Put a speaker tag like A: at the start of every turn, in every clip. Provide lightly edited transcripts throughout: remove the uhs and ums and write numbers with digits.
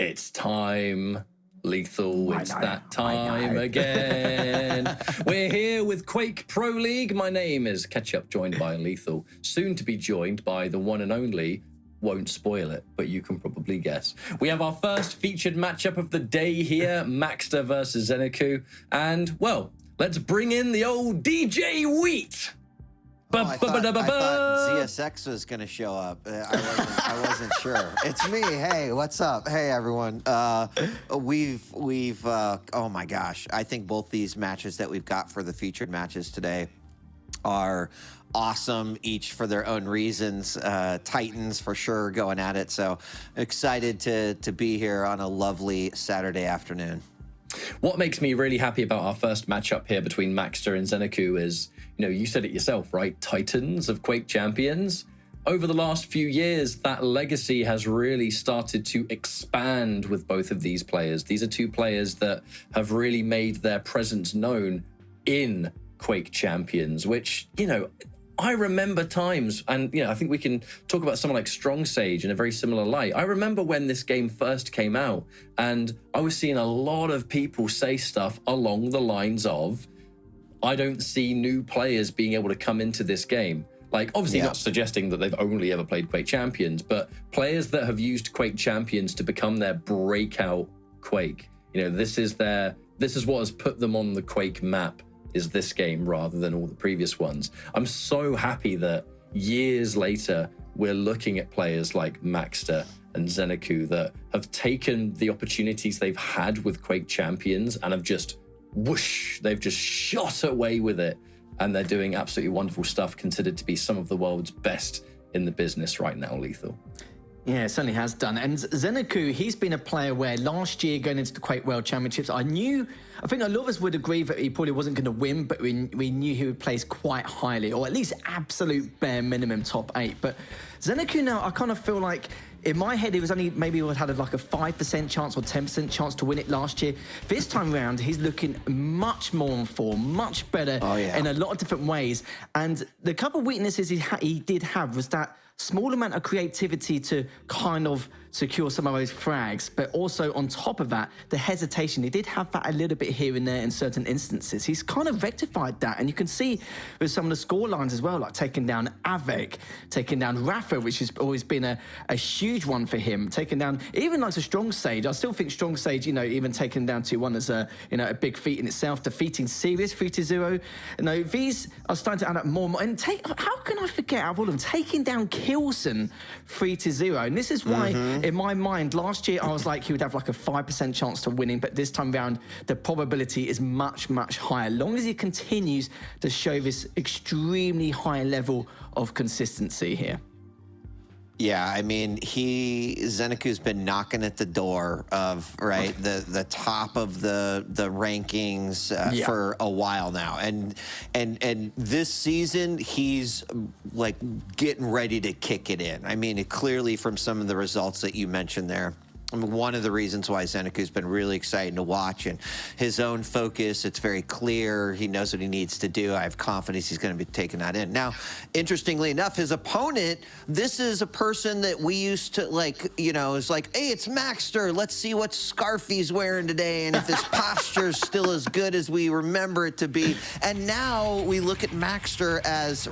A: It's time, Lethal. It's that time again. We're here with Quake Pro League. My name is Ketchup, joined by Lethal. Soon to be joined by the one and only, won't spoil it, but you can probably guess. We have our first featured matchup of the day here, Maxter versus ZenAku. And, well, let's bring in the old DJ Wheat.
B: I thought ZSX was going to show up. I wasn't sure. It's me. Hey, what's up? Hey, everyone. Oh my gosh. I think both these matches that we've got for the featured matches today are awesome, each for their own reasons. Titans for sure going at it. So excited to be here on a lovely Saturday afternoon.
A: What makes me really happy about our first matchup here between Maxter and ZenAku is, you know, you said it yourself, right? Titans of Quake champions. Over the last few years, that legacy has really started to expand with both of these players. These are two players that have really made their presence known in Quake champions, which, you know, I remember times, and you know, I think we can talk about someone like Strong Sage in a very similar light. I remember when this game first came out, and I was seeing a lot of people say stuff along the lines of, I don't see new players being able to come into this game. Like, obviously not suggesting that they've only ever played Quake Champions, but players that have used Quake Champions to become their breakout Quake. You know, this is what has put them on the Quake map, is this game rather than all the previous ones. I'm so happy that years later, we're looking at players like Maxter and ZenAku that have taken the opportunities they've had with Quake Champions and have just whoosh, they've just shot away with it. And they're doing absolutely wonderful stuff, considered to be some of the world's best in the business right now, Lethal.
C: Yeah, it certainly has done. And ZenAku, he's been a player where last year going into the Quake World Championships, I think a lot of us would agree that he probably wasn't going to win, but we knew he would place quite highly, or at least absolute bare minimum top 8. But ZenAku now, I kind of feel like, in my head, it was only maybe he had like a 5% chance or 10% chance to win it last year. This time around, he's looking much more on form, much better in a lot of different ways. And the couple of weaknesses he did have was that small amount of creativity to kind of secure some of those frags, but also on top of that, the hesitation. He did have that a little bit here and there in certain instances. He's kind of rectified that, and you can see with some of the score lines as well, like taking down Avek, taking down Rafa, which has always been a huge one for him, taking down even like a Strong Sage. I still think Strong Sage, you know, even taking down 2-1 is a big feat in itself. Defeating Sirius 3-0. You know, these are starting to add up more and more. And how can I forget out of all of them, taking down Kilson 3-0. And this is why, in my mind, last year I was like he would have like a 5% chance to winning, but this time around the probability is much, much higher. As long as he continues to show this extremely high level of consistency here.
B: Yeah, I mean, ZenAku's been knocking at the door of the top of the rankings for a while now, and this season he's like getting ready to kick it in. I mean, clearly from some of the results that you mentioned there. I mean, one of the reasons why ZenAku's been really exciting to watch, and his own focus, it's very clear. He knows what he needs to do. I have confidence he's going to be taking that in. Now, interestingly enough, his opponent, this is a person that we used to, like, you know, is like, hey, it's Maxter. Let's see what scarf he's wearing today and if his posture's still as good as we remember it to be. And now we look at Maxter as,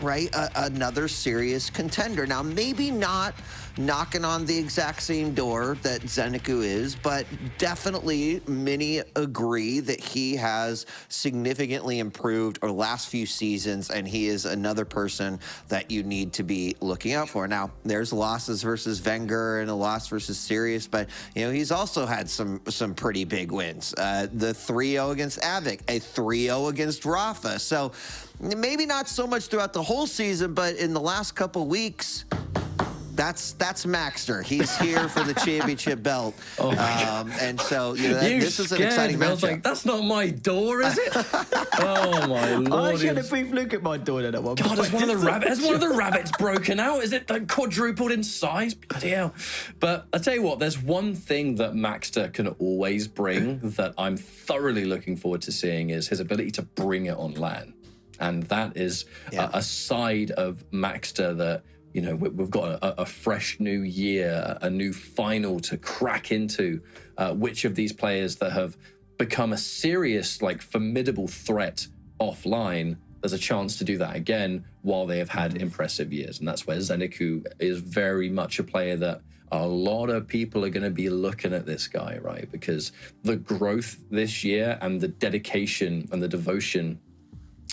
B: another serious contender. Now, maybe not knocking on the exact same door that ZenAku is, but definitely many agree that he has significantly improved over the last few seasons, and he is another person that you need to be looking out for. Now, there's losses versus Wenger and a loss versus Sirius, but you know, he's also had some pretty big wins. The 3-0 against Avik, a 3-0 against Rafa. So maybe not so much throughout the whole season, but in the last couple weeks, that's Maxter. He's here for the championship belt. And so, you know, this is an exciting matchup. I was like,
A: that's not my door, is it? Oh, my Lord.
C: I actually had a brief look at my door at one point.
A: God, has one of the rabbits broken out? Is it like quadrupled in size? Bloody hell. But I tell you what, there's one thing that Maxter can always bring that I'm thoroughly looking forward to seeing is his ability to bring it on LAN. And that is a side of Maxter that You know, we've got a fresh new year, a new final to crack into. Which of these players that have become a serious, like, formidable threat offline, there's a chance to do that again while they have had impressive years. And that's where ZenAku is very much a player that a lot of people are going to be looking at this guy, right? Because the growth this year and the dedication and the devotion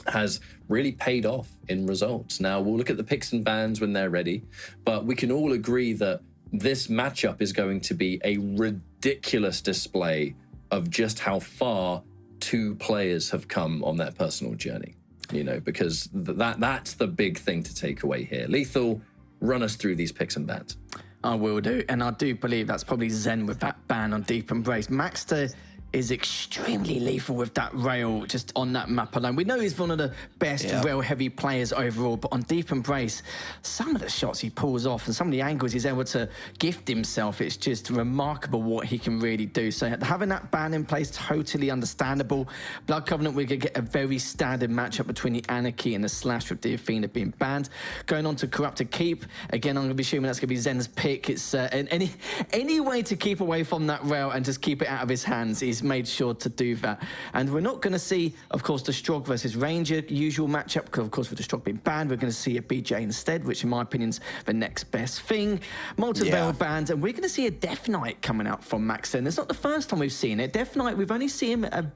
A: has really paid off in results. Now, we'll look at the picks and bans when they're ready, but we can all agree that this matchup is going to be a ridiculous display of just how far two players have come on their personal journey, you know, because that's the big thing to take away here. Lethal, run us through these picks and bans.
C: I will do, and I do believe that's probably Zen with that ban on Deep Embrace. Maxter is extremely lethal with that rail just on that map alone. We know he's one of the best rail-heavy players overall, but on Deep Embrace, some of the shots he pulls off and some of the angles he's able to gift himself, it's just remarkable what he can really do. So having that ban in place, totally understandable. Blood Covenant, we're going to get a very standard matchup between the Anarchy and the Slash with the Athena being banned. Going on to Corrupted Keep, again, I'm going to be assuming that's going to be Zen's pick. It's any way to keep away from that rail and just keep it out of his hands, he's made sure to do that. And we're not going to see, of course, the Strog versus Ranger usual matchup, because of course with the Strog being banned, we're going to see a BJ instead, which in my opinion is the next best thing. Multi-Veil banned, and we're going to see a Death Knight coming out from Maxter. And it's not the first time we've seen it. Death Knight, we've only seen him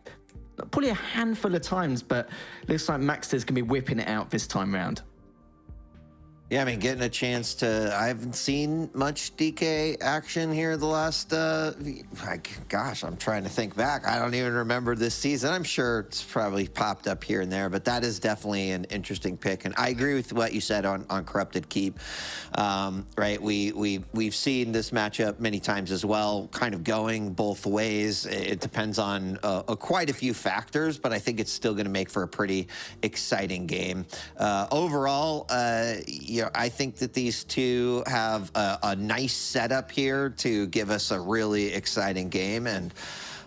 C: probably a handful of times, but looks like Maxter's going to be whipping it out this time round.
B: Yeah, I mean, getting a chance to... I haven't seen much DK action here the last... gosh, I'm trying to think back. I don't even remember this season. I'm sure it's probably popped up here and there, but that is definitely an interesting pick. And I agree with what you said on Corrupted Keep. Right, we've seen this matchup many times as well, kind of going both ways. It depends on quite a few factors, but I think it's still going to make for a pretty exciting game. Overall, I think that these two have a nice setup here to give us a really exciting game, and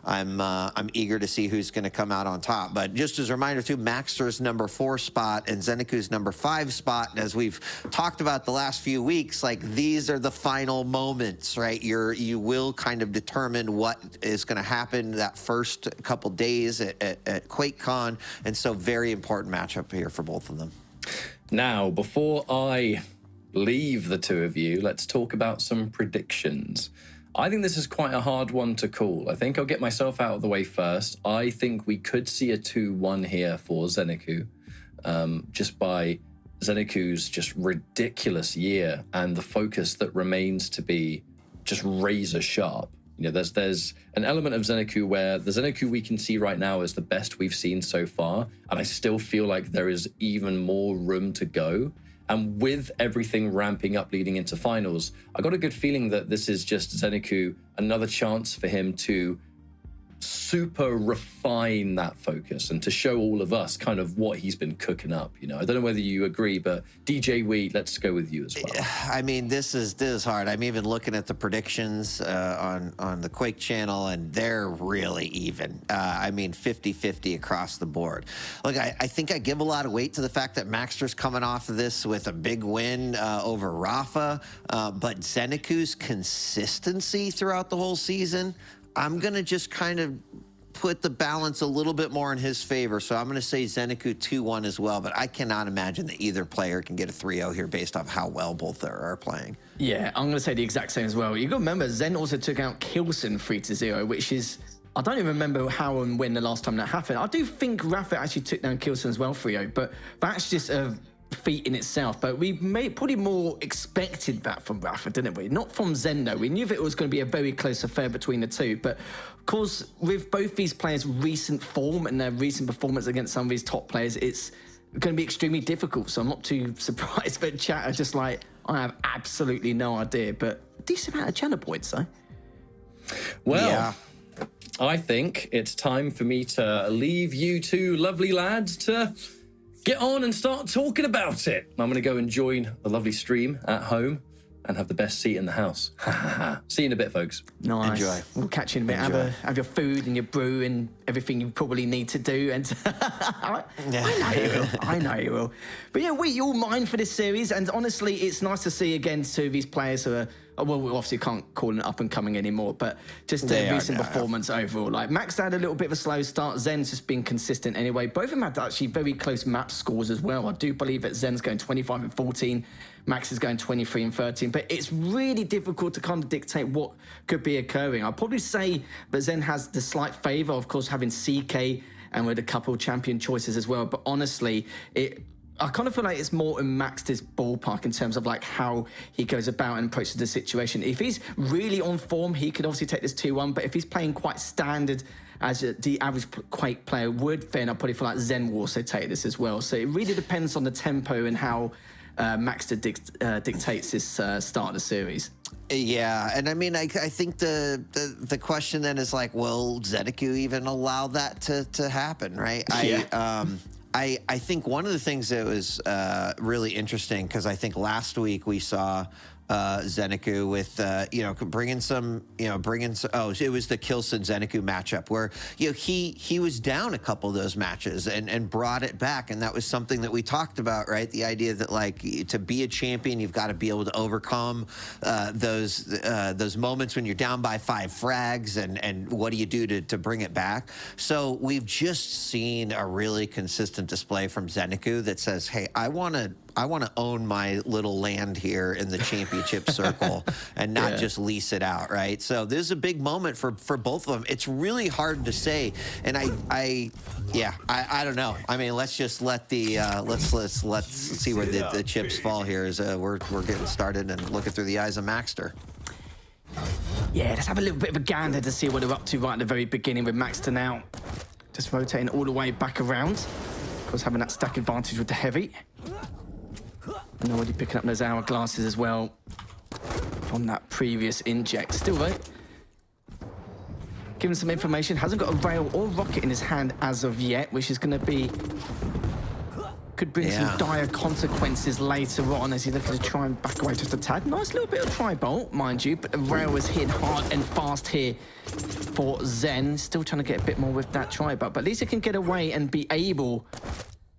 B: I'm eager to see who's going to come out on top. But just as a reminder, too, Maxter's #4 spot and ZenAku's #5 spot. And as we've talked about the last few weeks, like, these are the final moments, right? You will kind of determine what is going to happen that first couple days at QuakeCon, and so very important matchup here for both of them.
A: Now, before I leave the two of you, let's talk about some predictions. I think this is quite a hard one to call. I think I'll get myself out of the way first. I think we could see a 2-1 here for ZenAku, just by ZenAku's just ridiculous year and the focus that remains to be just razor sharp. You know, there's an element of ZenAku where the ZenAku we can see right now is the best we've seen so far, and I still feel like there is even more room to go. And with everything ramping up leading into finals, I got a good feeling that this is just ZenAku, another chance for him to super refine that focus and to show all of us kind of what he's been cooking up. You know, I don't know whether you agree, but DJ Wheat, let's go with you as well.
B: I mean, this is hard. I'm even looking at the predictions on the Quake channel, and they're really even. I mean, 50-50 across the board. Look, I think I give a lot of weight to the fact that Maxter's coming off of this with a big win over Rafa, but ZenAku's consistency throughout the whole season, I'm going to just kind of put the balance a little bit more in his favor. So I'm going to say ZenAku 2-1 as well, but I cannot imagine that either player can get a 3-0 here based off how well both are playing.
C: Yeah, I'm going to say the exact same as well. You got to remember, Zen also took out Kilson 3-0, which is... I don't even remember how and when the last time that happened. I do think Rafa actually took down Kilson as well 3-0, but that's just a feat in itself. But we probably more expected that from Rafa, didn't we? Not from Zen, though. We knew that it was going to be a very close affair between the two. But, of course, with both these players' recent form and their recent performance against some of these top players, it's going to be extremely difficult. So I'm not too surprised. But chat are just like, I have absolutely no idea. But a decent amount of channel points, though.
A: Well... Yeah. I think it's time for me to leave you two lovely lads to get on and start talking about it. I'm going to go and join the lovely stream at home, and have the best seat in the house. See you in a bit, folks.
C: Nice.
B: Enjoy.
C: We'll catch you in a bit. Have your food and your brew and everything you probably need to do. And I know you will. I know you will. But yeah, we all mine for this series. And honestly, it's nice to see again two of these players who are, well, we obviously can't call it up and coming anymore, but just their recent performance overall. Like Maxter had a little bit of a slow start. Zen's just been consistent anyway. Both of them had actually very close map scores as well. I do believe that Zen's going 25 and 14. Max is going 23 and 13, but it's really difficult to kind of dictate what could be occurring. I'll probably say that Zen has the slight favour, of course, having CK and with a couple champion choices as well. But honestly, I kind of feel like it's more in Maxter's ballpark in terms of like how he goes about and approaches the situation. If he's really on form, he could obviously take this 2-1, but if he's playing quite standard as the average Quake player would, then I probably feel like Zen will also take this as well. So it really depends on the tempo and how Maxter dictates this start of the series.
B: Yeah, and I mean, I think the question then is like, will ZenAku even allow that to happen, right?
C: Yeah.
B: I think one of the things that was really interesting, because I think last week we saw ZenAku with bringing some, it was the Kilson ZenAku matchup where he was down a couple of those matches and brought it back, and that was something that we talked about, right? The idea that like to be a champion, you've got to be able to overcome those moments when you're down by 5 frags, and what do you do to bring it back? So we've just seen a really consistent display from ZenAku that says, hey, I want to own my little land here in the championship circle and not just lease it out, right? So this is a big moment for both of them. It's really hard to say, and I don't know. I mean, let's just let the let's see where the chips fall here as we're getting started and looking through the eyes of Maxter.
C: Yeah, let's have a little bit of a gander to see what they're up to right at the very beginning with Maxter now. Just rotating all the way back around. Of course, having that stack advantage with the heavy. And already picking up those hourglasses as well from that previous inject. Still though, given some information, hasn't got a rail or rocket in his hand as of yet, which is going to be, could bring some dire consequences later on as he's looking to try and back away just a tad. Nice little bit of tri-bolt, mind you, but the rail is hit hard and fast here for Zen. Still trying to get a bit more with that tri-bolt, but at least he can get away and be able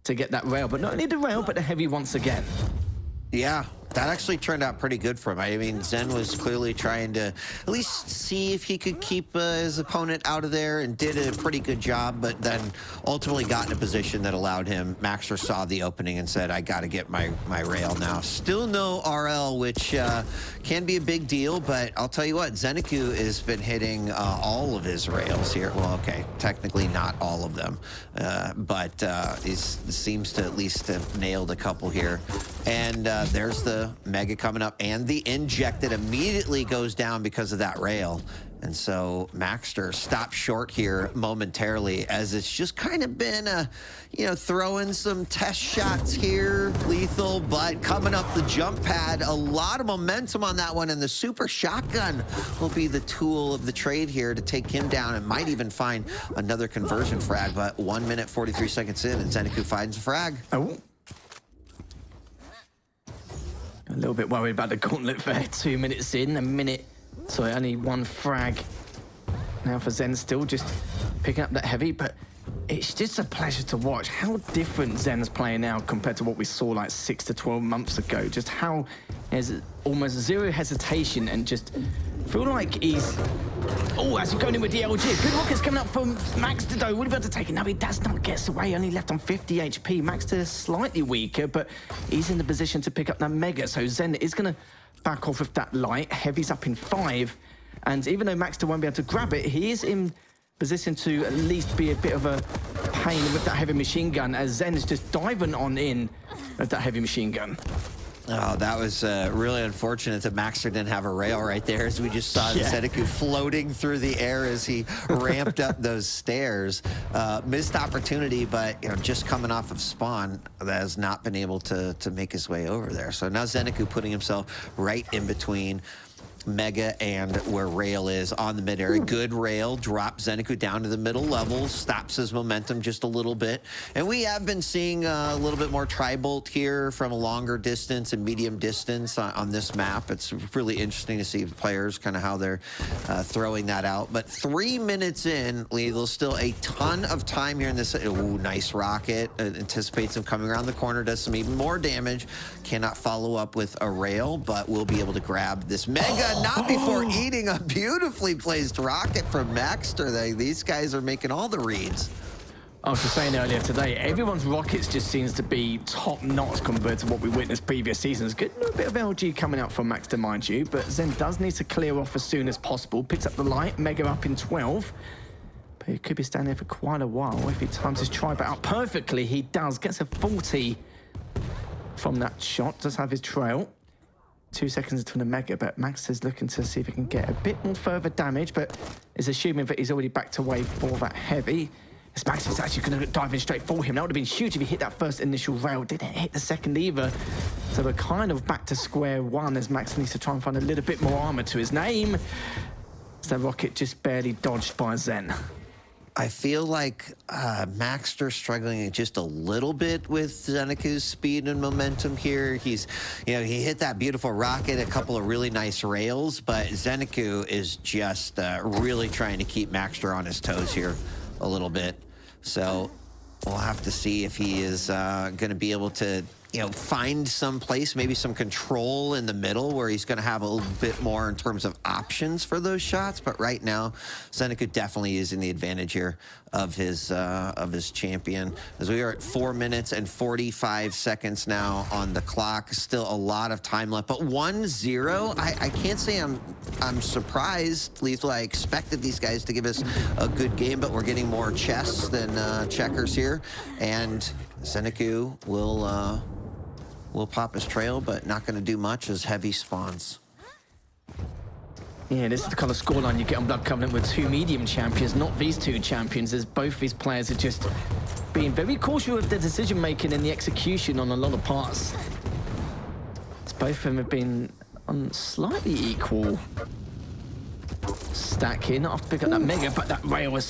C: to get that rail. But not only the rail, but the heavy once again.
B: Yeah, that actually turned out pretty good for him. I mean, Zen was clearly trying to at least see if he could keep his opponent out of there, and did a pretty good job, but then ultimately got in a position that allowed him. Maxter saw the opening and said, I got to get my rail now. Still no RL, which can be a big deal, but I'll tell you what, ZenAku has been hitting all of his rails here. Well, okay, technically not all of them, but he seems to at least have nailed a couple here. And there's the Mega coming up, and the inject that immediately goes down because of that rail. And so Maxter stopped short here momentarily, as it's just kind of been throwing some test shots here, lethal, but coming up the jump pad, a lot of momentum on that one, and the super shotgun will be the tool of the trade here to take him down, and might even find another conversion frag. But 1 minute 43 seconds in, and ZenAku finds a frag.
C: Oh. A little bit worried about the gauntlet there. 2 minutes in, only 1 frag. Now for Zen, still just picking up that heavy, but it's just a pleasure to watch how different Zen's playing now compared to what we saw like 6 to 12 months ago. Just how there's almost zero hesitation, and just feel like he's... Oh, as he's going in with the LG. Good rockets coming up from Maxter, though. Would have been able to take it. No, he does not get away. Only left on 50 HP. Maxter is slightly weaker, but he's in the position to pick up that Mega. So Zen is going to back off with that light. Heavy's up in 5. And even though Maxter won't be able to grab it, he is in position to at least be a bit of a pain with that heavy machine gun, as Zen is just diving on in with that heavy machine gun.
B: Oh, that was really unfortunate that Maxter didn't have a rail right there, as we just saw ZenAku floating through the air as he ramped up those stairs. Missed opportunity, but just coming off of spawn, that has not been able to make his way over there. So now ZenAku putting himself right in between Mega and where Rail is on the mid area. Good Rail, drops ZenAku down to the middle level, stops his momentum just a little bit. And we have been seeing a little bit more tri-bolt here from a longer distance and medium distance on this map. It's really interesting to see the players, kind of how they're throwing that out. But 3 minutes in, there's still a ton of time here in this. Ooh, nice rocket. Anticipates him coming around the corner, does some even more damage. Cannot follow up with a Rail, but will be able to grab this Mega. Not before eating a beautifully placed rocket from Maxter. These guys are making all the reads.
C: I was just saying earlier today, everyone's rockets just seems to be top-notch compared to what we witnessed previous seasons. Good little bit of LG coming out from Maxter, mind you, but Zen does need to clear off as soon as possible. Picks up the light, Mega up in 12. But he could be standing there for quite a while if he times his tri-bat out perfectly. He does, gets a 40 from that shot, does have his trail. 2 seconds into the Mega, but Max is looking to see if he can get a bit more further damage, but is assuming that he's already backed away for that heavy. As Max is actually going to dive in straight for him. That would have been huge if he hit that first initial rail. Didn't hit the second either. So we're kind of back to square one as Max needs to try and find a little bit more armor to his name. So rocket just barely dodged by Zen.
B: I feel like Maxter struggling just a little bit with ZenAku's speed and momentum here. He's, he hit that beautiful rocket, a couple of really nice rails, but ZenAku is just really trying to keep Maxter on his toes here a little bit. So we'll have to see if he is going to be able to, find some place, maybe some control in the middle where he's going to have a little bit more in terms of options for those shots. But right now, ZenAku definitely using the advantage here of his champion. As we are at 4 minutes and 45 seconds now on the clock, still a lot of time left. But 1-0, I can't say I'm surprised. Lethal, I expected these guys to give us a good game, but we're getting more chess than checkers here. And ZenAku will pop his trail, but not going to do much as heavy spawns.
C: Yeah, this is the kind of scoreline you get on Blood Covenant with two medium champions, not these two champions, as both these players are just being very cautious with their decision-making and the execution on a lot of parts. As both of them have been on slightly equal stacking after picking up that Mega, but that rail was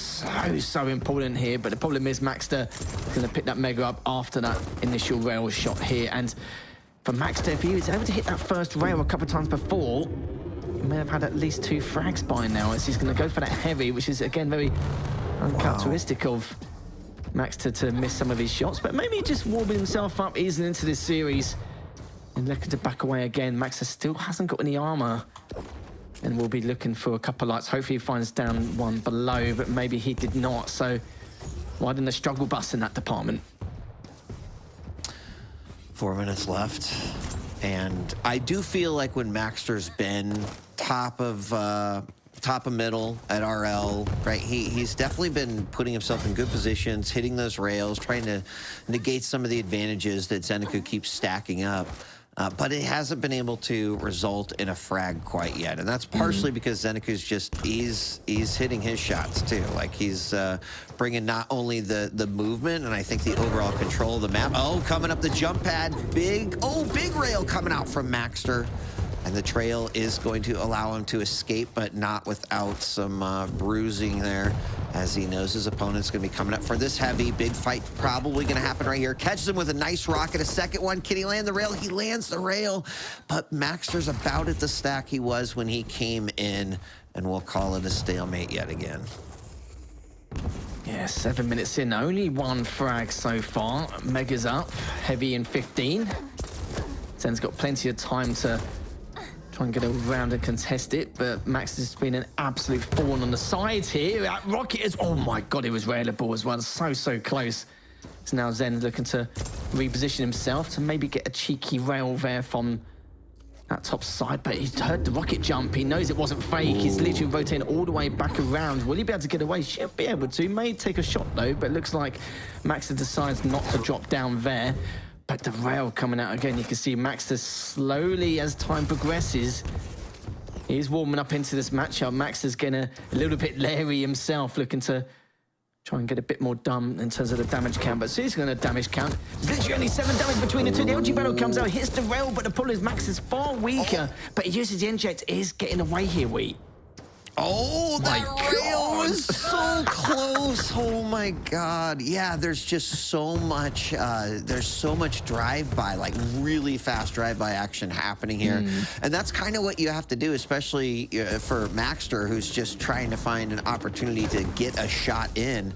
C: so important here. But the problem is Maxter is going to pick that Mega up after that initial rail shot here. And for Maxter, if he was able to hit that first rail a couple of times before, he may have had at least 2 frags by now, as he's going to go for that heavy, which is again very uncharacteristic of Maxter to miss some of his shots. But maybe just warming himself up, easing into this series and looking to back away again. Maxter still hasn't got any armor, and we'll be looking for a couple of lights. Hopefully he finds down one below, but maybe he did not. So why didn't the struggle bus in that department?
B: 4 minutes left. And I do feel like when Maxter's been top of middle at RL, right? He's definitely been putting himself in good positions, hitting those rails, trying to negate some of the advantages that ZenAku keeps stacking up. But it hasn't been able to result in a frag quite yet. And that's partially because ZenAku's just, he's hitting his shots too. Like he's bringing not only the movement and I think the overall control of the map. Oh, coming up the jump pad, big rail coming out from Maxter. And the trail is going to allow him to escape, but not without some bruising there, as he knows his opponent's going to be coming up for this heavy. Big fight probably going to happen right here. Catches him with a nice rocket. A second one. Can he land the rail? He lands the rail, but Maxter's about at the stack he was when he came in, and we'll call it a stalemate yet again.
C: Yeah, 7 minutes in. Only 1 frag so far. Mega's up. Heavy in 15. Zen's got plenty of time to try and get around and contest it, but Max has been an absolute thorn on the sides here. That rocket is, oh my God, it was railable as well. So close. So now Zen's looking to reposition himself to maybe get a cheeky rail there from that top side, but he's heard the rocket jump. He knows it wasn't fake. He's literally rotating all the way back around. Will he be able to get away? Should be able to. May take a shot though, but it looks like Maxter decides not to drop down there. But the rail coming out again, you can see Maxter slowly as time progresses. He's warming up into this matchup. Maxter's getting a little bit leery himself, looking to Try and get a bit more done in terms of the damage count, but seriously on the damage count, there's literally only 7 damage between the two. The LG battle comes out, hits the rail, but the problem is Max is far weaker, but he uses the inject, is getting away here, Wheat.
B: Oh, that rail was so close. Oh my God. Yeah, there's just so much, drive-by, like really fast drive-by action happening here. And that's kind of what you have to do, especially for Maxter, who's just trying to find an opportunity to get a shot in.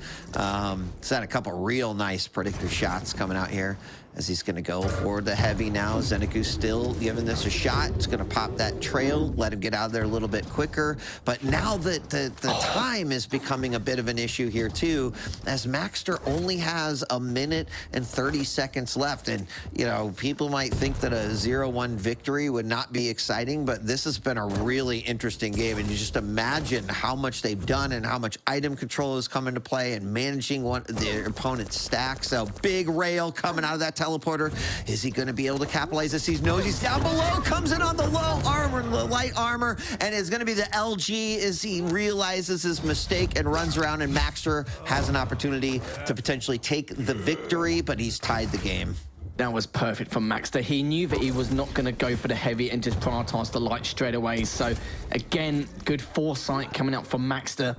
B: He's had a couple real nice predictive shots coming out here, as he's going to go for the heavy now. ZenAku still giving this a shot. It's going to pop that trail, let him get out of there a little bit quicker. But now that the time is becoming a bit of an issue here too, as Maxter only has 1 minute and 30 seconds left. And, you know, people might think that a 0-1 victory would not be exciting, but this has been a really interesting game. And you just imagine how much they've done and how much item control has come into play and managing their opponent's stack. So big rail coming out of that teleporter. Is he going to be able to capitalize this? He knows he's down below, comes in on the low armor, the light armor, and it's going to be the LG as he realizes his mistake and runs around, and Maxter has an opportunity to potentially take the victory, but he's tied the game.
C: That was perfect from Maxter. He knew that he was not going to go for the heavy and just prioritize the light straight away. So again, good foresight coming out from Maxter.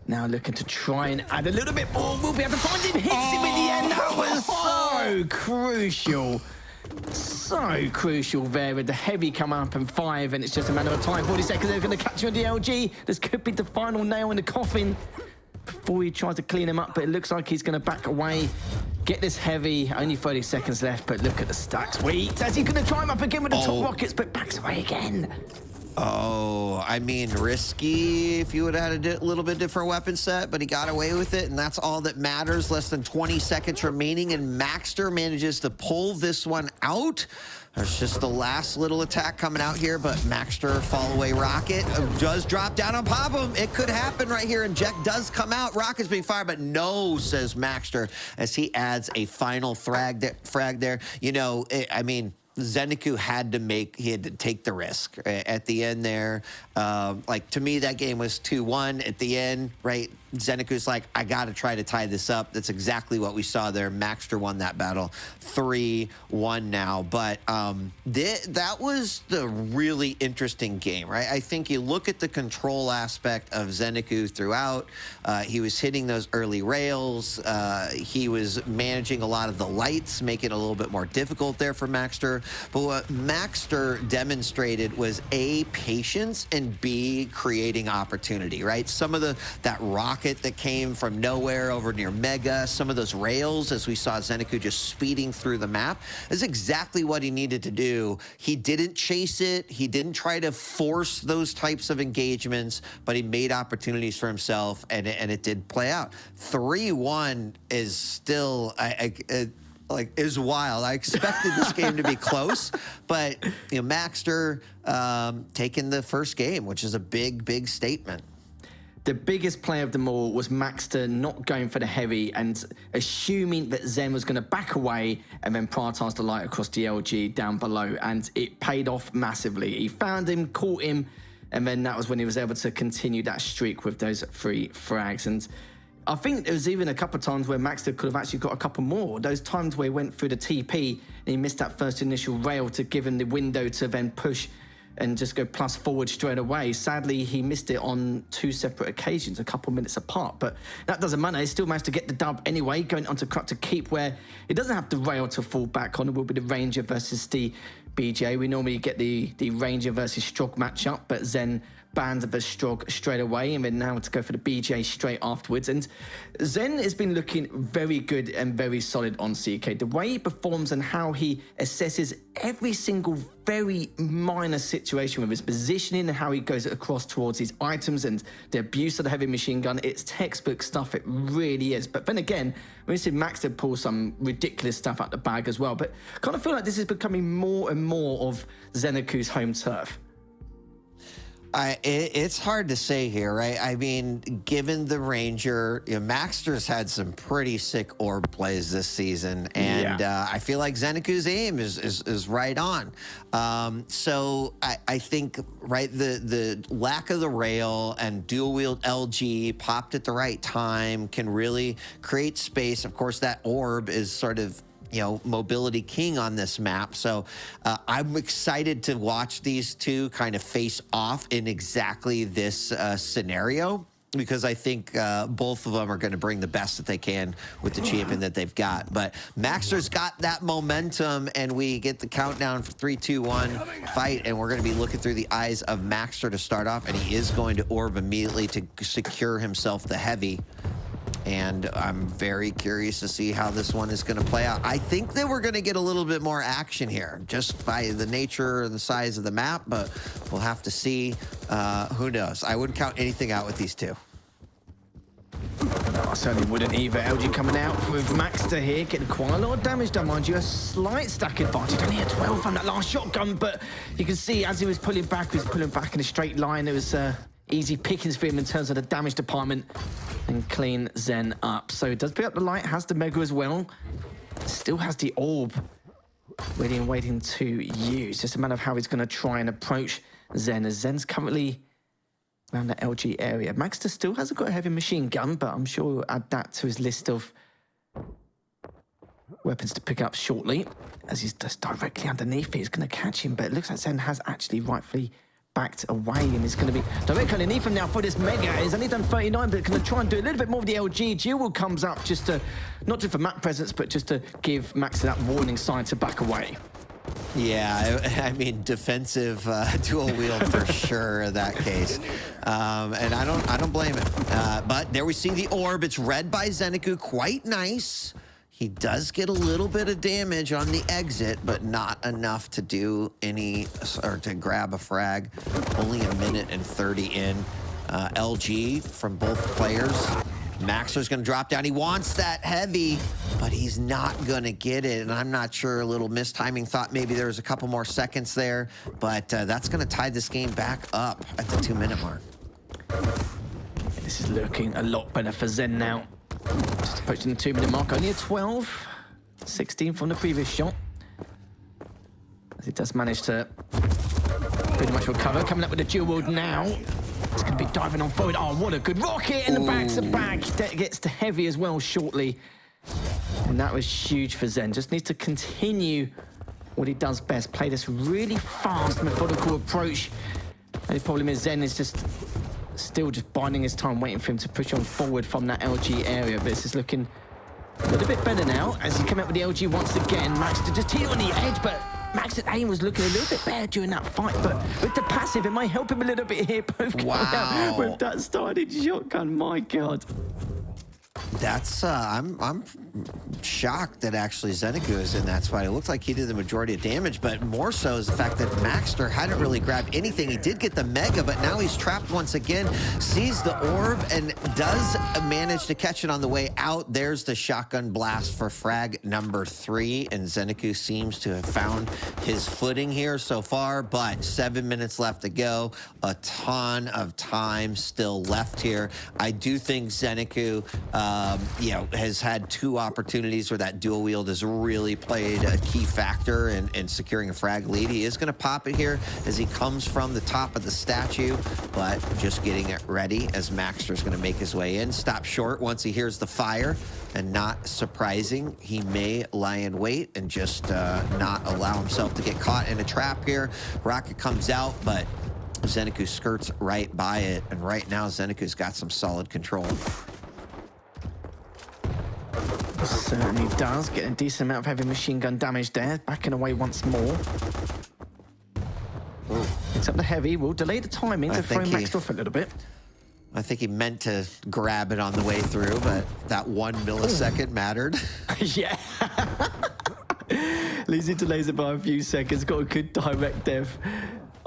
C: Now looking to try and add a little bit more. We'll be able to find him. Hits him in the end. That was so crucial. So crucial there with the heavy come up and 5, and it's just a matter of time. 40 seconds, they're going to catch you on the LG. This could be the final nail in the coffin before he tries to clean him up, but it looks like he's going to back away. Get this heavy. Only 30 seconds left, but look at the stacks. Wait, as he's going to try him up again with the top rockets, but backs away again.
B: Oh, I mean, risky if you would have had a little bit different weapon set, but he got away with it, and that's all that matters. Less than 20 seconds remaining, and Maxter manages to pull this one out. There's just the last little attack coming out here, but Maxter fall away rocket does drop down on pop him. It could happen right here, and Jack does come out. Rocket's being fired, but no, says Maxter, as he adds a final frag there. You know, I mean, ZenAku had to take the risk at the end there. Like, to me, that game was 2-1 at the end, right? ZenAku's like, I got to try to tie this up. That's exactly what we saw there. Maxter won that battle 3-1 now. But that was the really interesting game, right? I think you look at the control aspect of ZenAku throughout. He was hitting those early rails. He was managing a lot of the lights, making it a little bit more difficult there for Maxter. But what Maxter demonstrated was A, patience, and B, creating opportunity, right? Some of that rocket that came from nowhere over near Mega, some of those rails, as we saw ZenAku just speeding through the map, is exactly what he needed to do. He didn't chase it. He didn't try to force those types of engagements, but he made opportunities for himself, and it did play out. 3-1 is still... is wild. I expected this game to be close, but you know, Maxter taking the first game, which is a big statement.
C: The biggest play of them all was Maxter not going for the heavy and assuming that Zen was going to back away and then prioritize the light across the LG down below, and it paid off massively. He found him, caught him, and then that was when he was able to continue that streak with those 3 frags. And I think there was even a couple of times where Maxter could have actually got a couple more. Those times where he went through the TP and he missed that first initial rail to give him the window to then push and just go plus forward straight away. Sadly, he missed it on 2 separate occasions, a couple minutes apart, but that doesn't matter. He still managed to get the dub anyway, going onto Crux to keep, where it doesn't have the rail to fall back on. It will be the Ranger versus the BJ. We normally get the Ranger versus Strog matchup, but Zen banned the Strog straight away, and then now to go for the BJ straight afterwards. And Zen has been looking very good and very solid on CK. The way he performs and how he assesses every single very minor situation with his positioning and how he goes across towards his items and the abuse of the heavy machine gun, it's textbook stuff. It really is. But then again, we see Maxter pull some ridiculous stuff out the bag as well. But I kind of feel like this is becoming more and more of ZenAku's home turf.
B: It's hard to say here, right? I mean, given the Ranger, Maxter's had some pretty sick orb plays this season, and I feel like ZenAku's aim is right on. So I think, right, the lack of the rail and dual wield LG popped at the right time can really create space. Of course, that orb is sort of mobility king on this map. So I'm excited to watch these two kind of face off in exactly this scenario, because I think both of them are going to bring the best that they can with the champion that they've got. But Maxter's got that momentum, and we get the countdown for 3, 2, 1 fight, and we're going to be looking through the eyes of Maxter to start off, and he is going to orb immediately to secure himself the heavy. And I'm very curious to see how this one is going to play out. I think that we're going to get a little bit more action here, just by the nature and the size of the map, but we'll have to see. Who knows? I wouldn't count anything out with these two.
C: No, I certainly wouldn't either. LG coming out with Maxter here, getting quite a lot of damage done, mind you. A slight stack advantage. Only a 12 from that last shotgun, but you can see as he was pulling back in a straight line. It was easy pickings for him in terms of the damage department, and clean Zen up. So it does pick up the light, has the Mega as well. Still has the orb ready and waiting to use. Just a matter of how he's going to try and approach Zen, as Zen's currently around the LG area. Maxter still hasn't got a heavy machine gun, but I'm sure he'll add that to his list of weapons to pick up shortly. As he's just directly underneath it, he's going to catch him, but it looks like Zen has actually rightfully backed away, and it's going to be directly underneath him now for this Mega. He's only done 39, but going to try and do a little bit more of the LG. Duel comes up just to, not just for map presence, but just to give Maxter that warning sign to back away.
B: Yeah, I mean, defensive dual wield for sure in that case, and I don't blame him. But there we see the orb. It's read by ZenAku, quite nice. He does get a little bit of damage on the exit, but not enough to do any, or to grab a frag. Only a minute and 30 in. LG from both players. Maxter's gonna drop down. He wants that heavy, but he's not gonna get it. And I'm not sure, a little mistiming, thought maybe there was a couple more seconds there, but that's gonna tie this game back up at the 2-minute mark.
C: This is looking a lot better for Zen now. Just approaching the 2-minute mark, only a 12, 16 from the previous shot. As it does manage to pretty much recover. Coming up with a dual wield now. It's going to be diving on forward. Oh, what a good rocket in the back. That gets to heavy as well shortly. And that was huge for Zen. Just needs to continue what he does best. Play this really fast, methodical approach. And the problem is Zen is just still just biding his time, waiting for him to push on forward from that LG area. But this is looking a little bit better now as he came out with the LG once again. Maxter just here on the edge, but Max's aim was looking a little bit better during that fight. But with the passive, it might help him a little bit here. Both coming out with that started shotgun. My God.
B: That's I'm shocked that actually ZenAku is in that spot. It looked like he did the majority of damage, but more so is the fact that Maxter hadn't really grabbed anything. He did get the Mega, but now he's trapped once again. Sees the orb and does manage to catch it on the way out. There's the shotgun blast for frag number 3, and ZenAku seems to have found his footing here so far, but 7 minutes left to go. A ton of time still left here. I do think ZenAku has had 2 opportunities where that dual wield has really played a key factor in securing a frag lead. He is going to pop it here as he comes from the top of the statue, but just getting it ready as Maxter's going to make his way in. Stop short once he hears the fire, and not surprising, he may lie in wait and just not allow himself to get caught in a trap here. Rocket comes out, but ZenAku skirts right by it, and right now ZenAku's got some solid control.
C: Certainly does. Get a decent amount of heavy machine gun damage there. Backing away once more. Picks up the heavy. Will delay the timing to throw Maxter off a little bit.
B: I think he meant to grab it on the way through, but that 1 millisecond mattered.
C: Yeah. Leaves it delays it by a few seconds. Got a good direct dev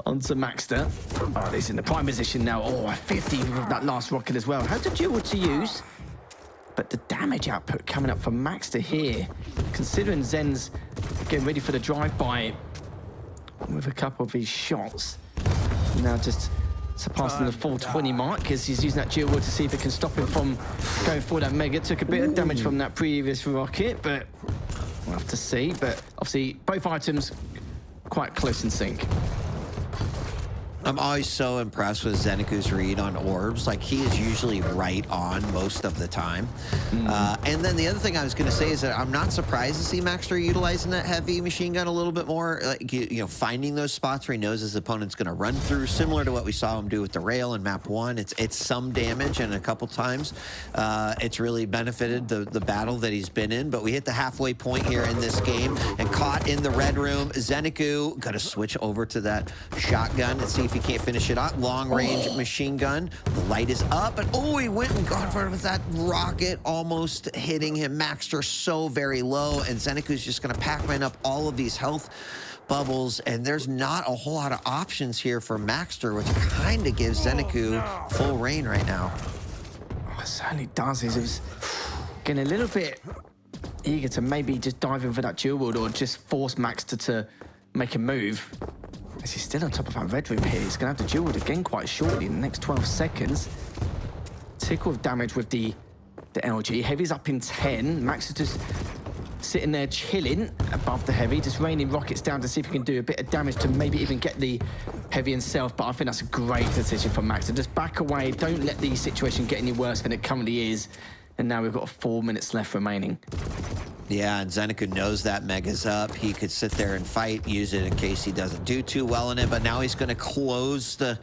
C: onto Maxter. Oh, he's in the prime position now. Oh, 50 with that last rocket as well. Has a duel to use. But the damage output coming up from Maxter here, considering Zen's getting ready for the drive-by with a couple of these shots. Now just surpassing the 420 mark as he's using that dual wield to see if it can stop him from going for that mega. Took a bit of damage from that previous rocket, but we'll have to see. But obviously, both items quite close in sync.
B: I'm always so impressed with ZenAku's read on orbs. Like, he is usually right on most of the time. And then the other thing I was going to say is that I'm not surprised to see Maxter utilizing that heavy machine gun a little bit more. Like, you know, finding those spots where he knows his opponent's going to run through, similar to what we saw him do with the rail in map 1. It's some damage, and a couple times it's really benefited the battle that he's been in. But we hit the halfway point here in this game and caught in the red room. ZenAku got to switch over to that shotgun and see if he can't finish it up. Long range machine gun. The light is up, and he went and got for it with that rocket, almost hitting him. Maxter so very low, and ZenAku's just going to Pac-Man up all of these health bubbles, and there's not a whole lot of options here for Maxter, which kind of gives ZenAku full reign right now.
C: It certainly does. He was getting a little bit eager to maybe just dive in for that dual wield or just force Maxter to make a move. As he's still on top of that red room here, he's going to have to dual wield again quite shortly in the next 12 seconds. Tickle of damage with the LG. Heavy's up in 10. Max is just sitting there chilling above the heavy, just raining rockets down to see if he can do a bit of damage to maybe even get the heavy himself. But I think that's a great decision from Max to just back away. Don't let the situation get any worse than it currently is. And now we've got 4 minutes left remaining.
B: Yeah, and ZenAku knows that Mega's up. He could sit there and fight, use it in case he doesn't do too well in it, but now he's going to close the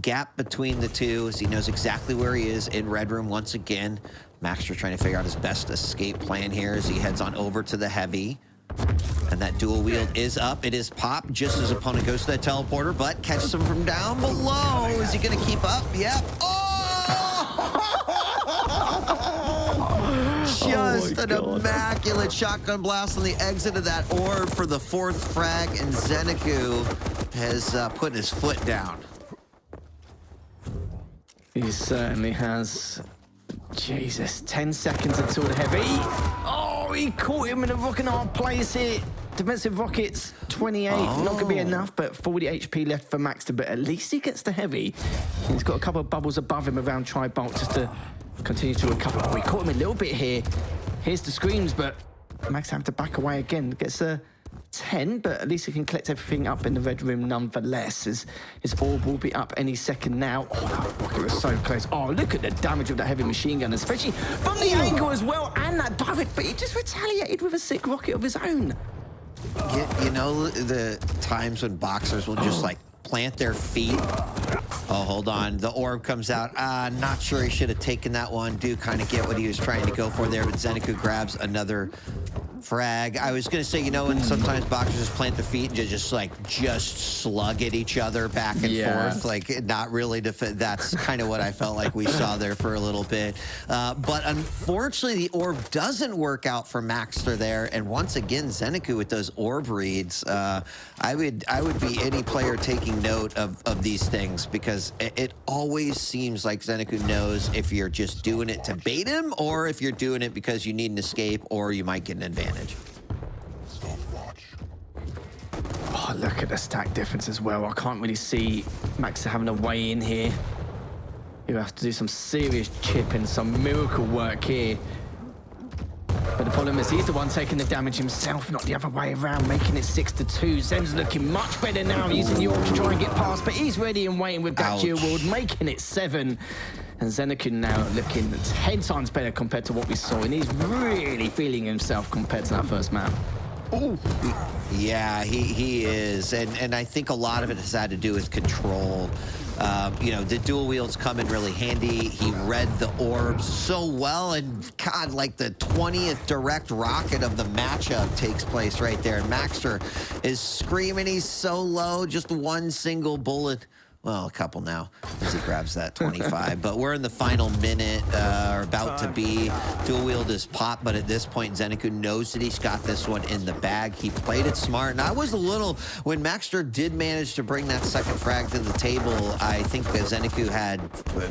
B: gap between the two as he knows exactly where he is in Red Room once again. Maxter trying to figure out his best escape plan here as he heads on over to the heavy. And that dual wield is up. It is popped just as opponent goes to that teleporter, but catches him from down below. Is he going to keep up? Yep. Just an immaculate shotgun blast on the exit of that orb for the 4th frag, and ZenAku has put his foot down.
C: He certainly has. Jesus, 10 seconds until the heavy. He caught him in a rock and a hard place here. Defensive rockets, 28. Not going to be enough, but 40 HP left for Maxter, but at least he gets the heavy. He's got a couple of bubbles above him around Tri-Bolt just to continue to recover. He caught him a little bit here. Here's the screams, but Max have to back away again. Gets a 10, but at least he can collect everything up in the red room nonetheless. His orb will be up any second now. That rocket was so close. Look at the damage of that heavy machine gun, especially from the angle as well, and that direct, but he just retaliated with a sick rocket of his own.
B: You know, the times when boxers will just like plant their feet. Hold on. The orb comes out. Not sure he should have taken that one. Do kind of get what he was trying to go for there, but ZenAku grabs another frag. I was going to say, you know, when sometimes boxers just plant their feet and just slug at each other back and forth, like not really defend. That's kind of what I felt like we saw there for a little bit. But unfortunately, the orb doesn't work out for Maxter there. And once again, ZenAku with those orb reads. I would be any player taking note of these things, because it always seems like ZenAku knows if you're just doing it to bait him or if you're doing it because you need an escape or you might get an advantage.
C: Look at the stack difference as well. I can't really see Maxter having a way in here. You have to do some serious chipping, some miracle work here. But the problem is he's the one taking the damage himself, not the other way around, making it 6-2. Zen's looking much better now, using the orb to try and get past, but he's ready and waiting with that dual wield, making it 7. And ZenAku now looking 10 times better compared to what we saw, and he's really feeling himself compared to that first map.
B: Yeah, he is, and I think a lot of it has had to do with control. You know, the dual wields come in really handy. He read the orbs so well, and God, like the 20th direct rocket of the matchup takes place right there. And Maxter is screaming. He's so low, just one single bullet. Well, a couple now as he grabs that 25. But we're in the final minute, or about to be. Dual wield is popped, but at this point, ZenAku knows that he's got this one in the bag. He played it smart, and I was a little, when Maxter did manage to bring that second frag to the table, I think ZenAku had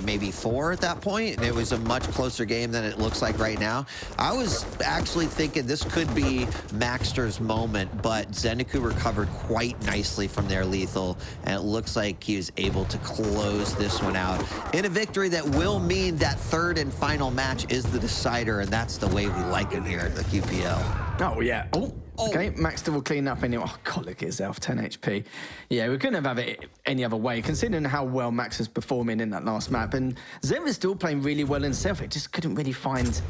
B: maybe 4 at that point, and it was a much closer game than it looks like right now. I was actually thinking this could be Maxter's moment, but ZenAku recovered quite nicely from their lethal, and it looks like he was able able to close this one out in a victory that will mean that third and final match is the decider, and that's the way we like it here at the QPL.
C: Oh, yeah. Oh. Okay, Maxter will clean up anyway. Oh, God, look at himself, 10 HP. Yeah, we couldn't have it any other way, considering how well Max was performing in that last map. And Zen was still playing really well himself. It just couldn't really find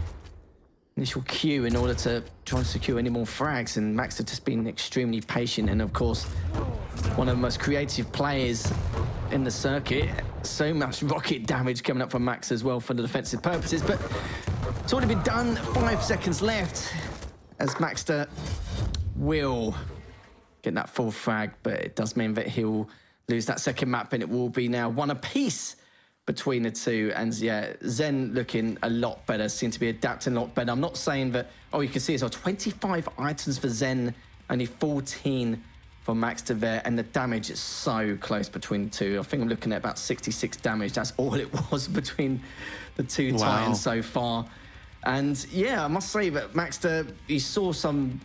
C: initial Q in order to try and secure any more frags. And Max had just been extremely patient. And, of course, one of the most creative players in the circuit. So much rocket damage coming up from Max as well for the defensive purposes. But it's already been done. 5 seconds left as Maxter will get that full frag, but it does mean that he'll lose that second map, and it will be now 1 apiece between the two. And yeah, Zen looking a lot better, seems to be adapting a lot better. I'm not saying that, oh, you can see as well, 25 items for Zen, only 14 for Maxter there, and the damage is so close between the two. I think I'm looking at about 66 damage. That's all it was between the two Titans so far. And yeah, I must say that Maxter, you saw some,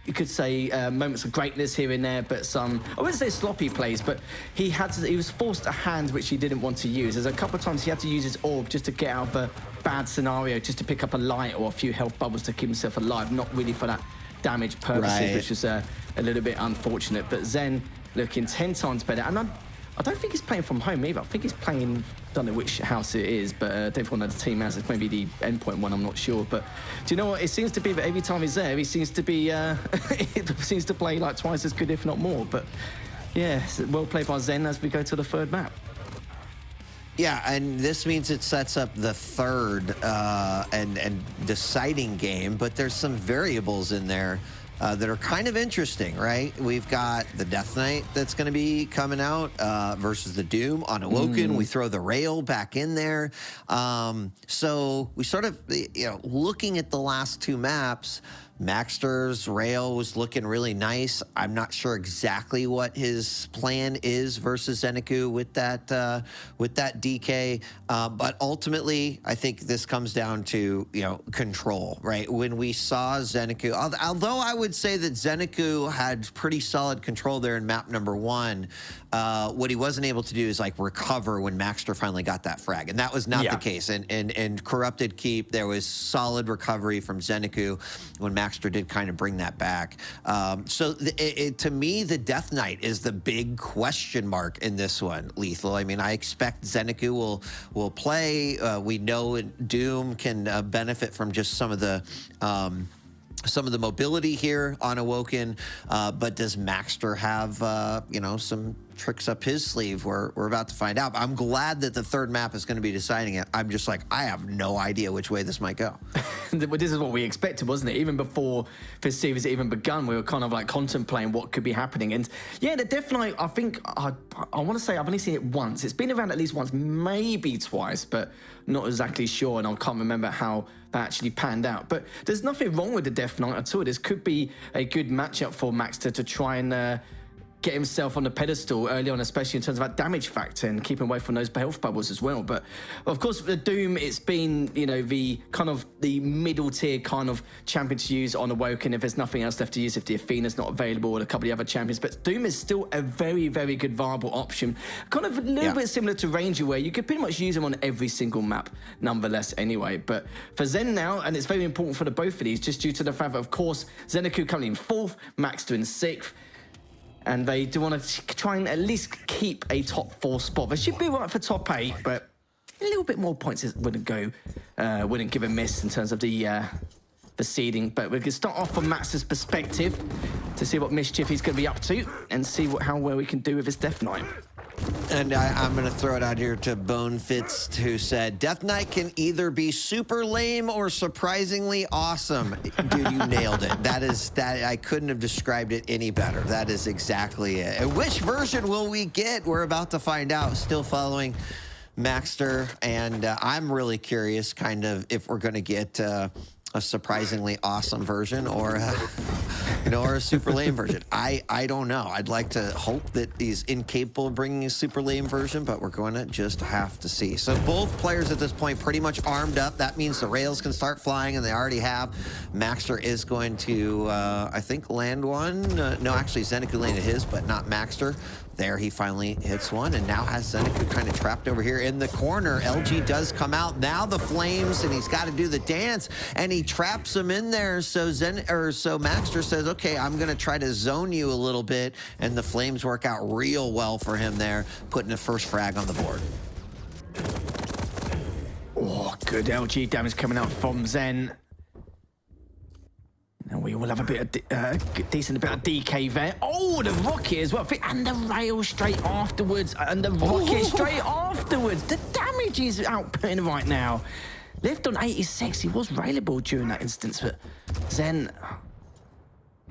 C: you could say, moments of greatness here and there, but some, I wouldn't say sloppy plays, but he was forced a hand which he didn't want to use. There's a couple of times he had to use his orb just to get out of a bad scenario, just to pick up a light or a few health bubbles to keep himself alive, not really for that damage purposes, which was a little bit unfortunate. But Zen looking 10 times better. And I don't think he's playing from home either. I think he's playing, don't know which house it is, but I don't think one of the team has. It's maybe the endpoint one, I'm not sure. But do you know what? It seems to be that every time he's there, he seems to be, it seems to play like twice as good, if not more. But yeah, well played by Zen as we go to the third map.
B: Yeah, and this means it sets up the third and deciding game, but there's some variables in there that are kind of interesting, right? We've got the Death Knight that's going to be coming out versus the Doom on Awoken. We throw the Rail back in there. So we sort of, looking at the last two maps, Maxter's Rail was looking really nice. I'm not sure exactly what his plan is versus ZenAku with that DK, but ultimately, I think this comes down to control, right? When we saw ZenAku, although I would say that ZenAku had pretty solid control there in map number 1, what he wasn't able to do is recover when Maxter finally got that frag, and that was not the case. And Corrupted Keep, there was solid recovery from ZenAku when Maxter did kind of bring that back. So to me, the Death Knight is the big question mark in this one, Lethal. I mean, I expect ZenAku will play. We know Doom can benefit from just some of the mobility here on Awoken, but does Maxter have some tricks up his sleeve? We're about to find out. I'm glad that the third map is going to be deciding it. I'm just I have no idea which way this might go.
C: This is what we expected, wasn't it? Even before this series even begun, we were kind of contemplating what could be happening. And yeah, the Death Knight, I think, I want to say I've only seen it once. It's been around at least once, maybe twice, but not exactly sure, and I can't remember how that actually panned out. But there's nothing wrong with the Death Knight at all. This could be a good matchup for Maxter to try and get himself on the pedestal early on, especially in terms of that damage factor and keeping away from those health bubbles as well. But of course, the Doom, it's been the kind of the middle tier kind of champion to use on Awoken if there's nothing else left to use, if the Athena's not available, or a couple of the other champions. But Doom is still a very, very good viable option, kind of a little bit similar to Ranger, where you could pretty much use him on every single map nonetheless anyway. But for Zen now, and it's very important for the both of these, just due to the fact that, of course, ZenAku coming in 4th, Maxter in 6th, and they do want to try and at least keep a top 4 spot. They should be right for top 8, but a little bit more points wouldn't give a miss in terms of the seeding. But we can start off from Max's perspective to see what mischief he's going to be up to and see how well we can do with his Death Knight.
B: And I'm going to throw it out here to Bonefitz, who said, Death Knight can either be super lame or surprisingly awesome. Dude, you nailed it. That I couldn't have described it any better. That is exactly it. And which version will we get? We're about to find out. Still following Maxter, and I'm really curious kind of if we're going to get a surprisingly awesome version, or You know, or a super lame version. I don't know. I'd like to hope that he's incapable of bringing a super lame version, but we're going to just have to see. So both players at this point pretty much armed up. That means the rails can start flying, and they already have. Maxter is going to, I think, land one. No, actually, ZenAku landed his, but not Maxter. There, he finally hits one, and now has ZenAku kind of trapped over here in the corner. LG does come out. Now the flames, and he's got to do the dance, and he traps him in there. So Maxter says, okay, I'm going to try to zone you a little bit, and the flames work out real well for him there, putting the first frag on the board.
C: Oh, good LG damage coming out from Zen. And we will have a bit of decent bit of DK there. Oh, the rocket as well. And the rail straight afterwards. And the rocket straight afterwards. The damage is outputting right now. Lived on 86. He was railable during that instance. But Zen,